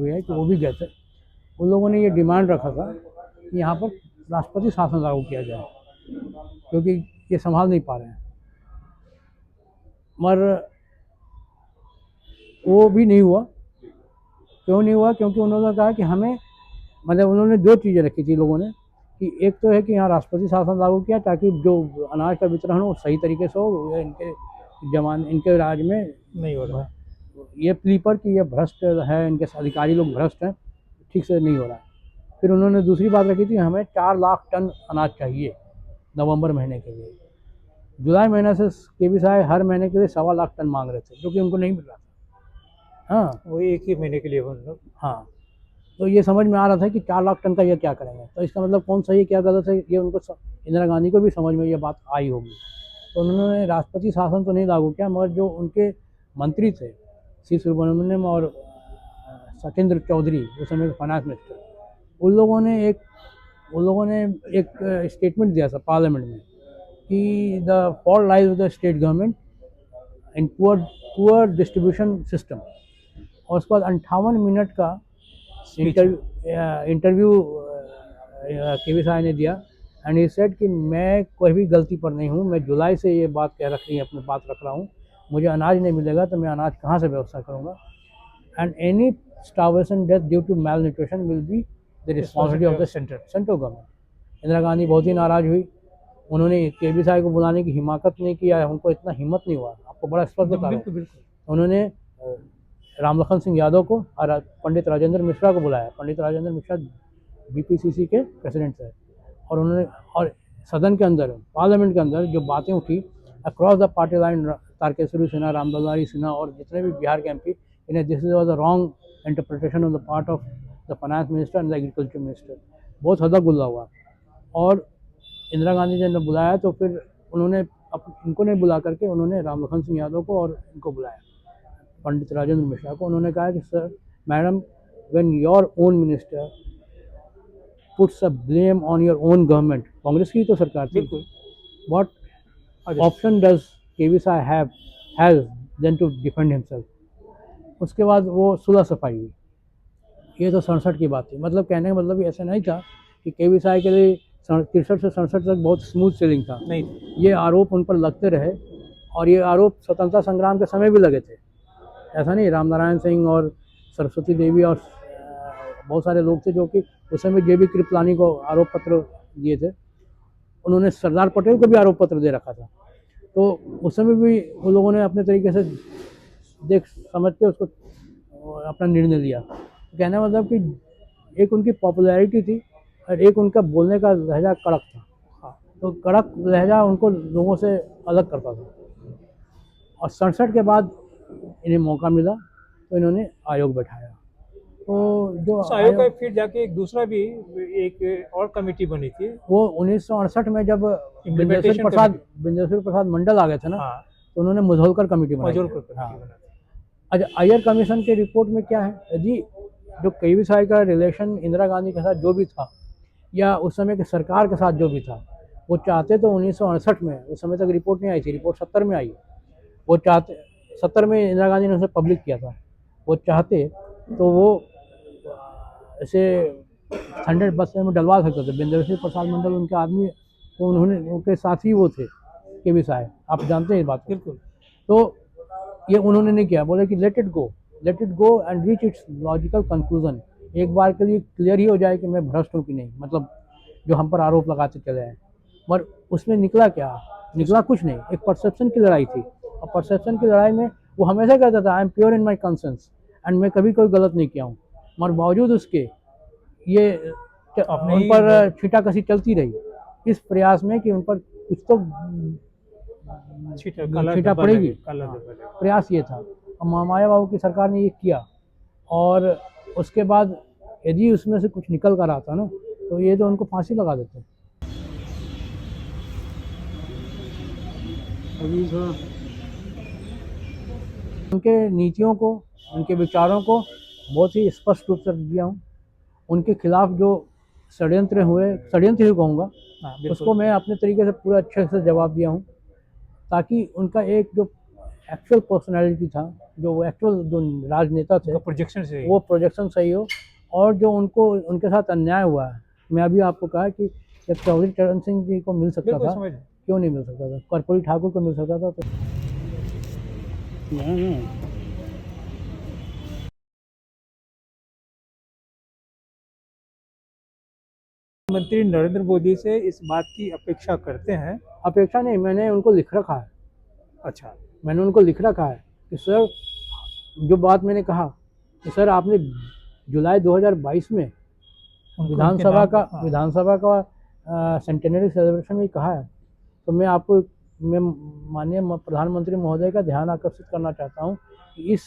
है कि वो भी गए थे। उन लोगों ने ये डिमांड रखा था कि यहाँ पर राष्ट्रपति शासन लागू किया जाए, क्योंकि ये संभाल नहीं पा रहे हैं। मगर वो भी नहीं हुआ। क्यों नहीं हुआ? क्योंकि उन्होंने कहा कि हमें, मतलब उन्होंने 2 चीज़ें रखी थी लोगों ने, कि एक तो है कि यहाँ राष्ट्रपति शासन लागू किया ताकि जो अनाज का वितरण हो सही तरीके से हो, इनके राज में नहीं हो रहा है। ये प्ली पर कि ये भ्रष्ट है, इनके अधिकारी लोग भ्रष्ट हैं, ठीक से नहीं हो रहा है। फिर उन्होंने दूसरी बात रखी थी, हमें 4 लाख टन अनाज चाहिए नवंबर महीने के लिए। जुलाई महीने से के साहब हर महीने के लिए 1.25 लाख टन मांग रहे थे, जो कि उनको नहीं मिल रहा था। हाँ, वो एक ही महीने के लिए हाँ, तो ये समझ में आ रहा था कि 4 लाख टन का ये क्या करेंगे। तो इसका मतलब कौन सही क्या गलत है, ये उनको इंदिरा गांधी को भी समझ में ये बात आई होगी। तो उन्होंने राष्ट्रपति शासन तो नहीं लागू किया, मगर जो उनके मंत्री थे सी सुब्रमण्यम और सत्येंद्र चौधरी, उस समय फाइनेंस मिनिस्टर, उन लोगों ने एक स्टेटमेंट दिया था पार्लियामेंट में कि the fault lies with the state government in poor distribution system. और उसके बाद 58 मिनट का इंटरव्यू के साहब ने दिया, एंड ही सेड कि मैं कोई भी गलती पर नहीं हूँ, मैं जुलाई से ये बात अपनी बात रख रहा हूँ, मुझे अनाज नहीं मिलेगा तो मैं अनाज कहाँ से व्यवस्था करूँगा, and any starvation death due to malnutrition will be the responsibility of the central government. Indira Gandhi बहुत ही नाराज हुई। उन्होंने के साहब को बुलाने की हिमाकत नहीं किया, उनको इतना हिम्मत नहीं हुआ, आपको बड़ा स्पष्ट बता रहा हूँ। उन्होंने रामलखन सिंह यादव को और पंडित राजेंद्र मिश्रा को बुलाया। पंडित राजेंद्र मिश्रा BPCC के प्रेसिडेंट थे, और उन्होंने और सदन के अंदर, पार्लियामेंट के अंदर जो बातें उठी across the party line, Tarkeshwari Sinha, Ramdulari Sinha और जितने भी बिहार के MP, इन्हें this was a wrong interpretation on the part of the finance minister and the agriculture minister. बहुत हदा गुल्ला हुआ। और इंदिरा गांधी जी ने बुलाया तो फिर उन्होंने इनको नहीं बुला करके उन्होंने रामलखन सिंह यादव को और इनको बुलाया, पंडित राजेंद्र मिश्रा को। उन्होंने कहा कि sir madam, when your own minister puts a blame on your own government, Congress की तो सरकार थी, व्हाट ऑप्शन डज के साहब have then to defend himself. उसके बाद वो सुलह सफाई हुई। ये तो 67 की बात थी। मतलब कहने का मतलब ये ऐसा नहीं था कि के वी साय के लिए 63 से 67 तक बहुत स्मूथ सेलिंग था। नहीं, ये आरोप उन पर लगते रहे और ये आरोप स्वतंत्रता संग्राम के समय भी लगे थे। ऐसा नहीं, रामनारायण सिंह और सरस्वती देवी और बहुत सारे लोग थे जो कि उस समय JB कृपलानी को आरोप पत्र दिए थे। उन्होंने सरदार पटेल को भी आरोप पत्र दे रखा था। तो उस समय भी उन लोगों ने अपने तरीके से देख समझ के उसको अपना निर्णय लिया। कहने का मतलब कि एक उनकी पॉपुलैरिटी थी और एक उनका बोलने का लहजा कड़क था। हाँ, तो कड़क लहजा उनको लोगों से अलग करता था। और 67 के बाद इन्हें मौका मिला तो इन्होंने आयोग बैठाया। तो जो उस आयोग का फिर जाके एक दूसरा भी एक और कमेटी बनी थी। वो 1968 में जब Implementation बिंदेश्वर प्रसाद मंडल आ गए थे ना, हाँ, तो उन्होंने मुझोलकर कमेटी बनाई। मजोर कमेटी हाँ। बना थी। अच्छा, अय्यर कमीशन के रिपोर्ट में क्या है, यदि जो के.वी. साय का रिलेशन इंदिरा गांधी के साथ जो भी था या उस समय की सरकार के साथ जो भी था, वो चाहते तो 1968 में, उस समय तक रिपोर्ट नहीं आई थी, रिपोर्ट 70 में आई। वो चाहते 70 में इंदिरा गांधी ने उसे पब्लिक किया था। वो चाहते तो वो ऐसे 100 बस में डलवा सकते थे। बिंदेश्वर प्रसाद मंडल उनके आदमी, तो उन्होंने उनके साथी वो थे के.वी. साय, आप जानते हैं इस बात को। बिल्कुल। तो ये उन्होंने नहीं किया। बोले कि let it go and reach its logical conclusion. एक बार के लिए क्लियर ही हो जाए कि मैं भ्रष्ट हूँ कि नहीं, मतलब जो हम पर आरोप लगाते चले हैं। मगर उसमें निकला क्या? निकला कुछ नहीं, एक परसेप्शन की लड़ाई थी। और परसेप्शन की लड़ाई में वो हमेशा कहता था I am pure in my conscience and मैं कभी कोई गलत नहीं किया हूँ। मगर बावजूद उसके ये उन पर छींटाकशी चलती रही, इस प्रयास में कि उन पर कुछ तो छींटा पड़ेगी। हाँ, प्रयास ये था। और माया बाबू की सरकार ने ये किया और उसके बाद यदि उसमें से कुछ निकल कर आता ना, तो ये तो उनको फांसी लगा देते। अभी उनके नीतियों को, उनके विचारों को बहुत ही स्पष्ट रूप से दिया हूँ। उनके खिलाफ जो षड्यंत्र हुए, षड्यंत्र ही कहूँगा, उसको मैं अपने तरीके से पूरा अच्छे से जवाब दिया हूँ, ताकि उनका एक जो एक्चुअल पर्सनैलिटी था, जो एक्चुअल जो राजनेता थे, वो प्रोजेक्शन सही हो। और जो उनको उनके साथ अन्याय हुआ है, मैं अभी आपको कहा कि जब चौधरी चरण सिंह जी को मिल सकता था, क्यों नहीं मिल सकता था? कर्पूरी ठाकुर को मिल सकता था। तो प्रधानमंत्री नरेंद्र मोदी से इस बात की अपेक्षा करते हैं? अपेक्षा नहीं, मैंने उनको लिख रखा है। अच्छा, मैंने उनको लिख रखा है कि सर, जो बात मैंने कहा कि सर आपने जुलाई 2022 में विधानसभा का सेंटेनरी सेलिब्रेशन में कहा है, तो मैं माननीय प्रधानमंत्री महोदय का ध्यान आकर्षित करना चाहता हूँ कि इस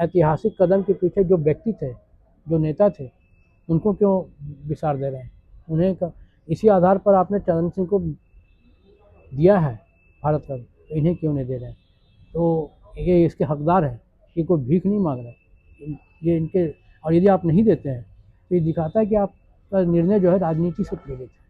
ऐतिहासिक कदम के पीछे जो व्यक्ति थे, जो नेता थे, उनको क्यों विसार दे रहे हैं? उन्हें इसी आधार पर आपने चरण सिंह को दिया है भारत का, तो इन्हें क्यों नहीं दे रहे हैं? तो ये इसके हकदार हैं, ये कोई भीख नहीं मांग रहे, ये इनके। और यदि आप नहीं देते हैं तो ये दिखाता है कि आपका निर्णय जो है राजनीति से प्रेरित है।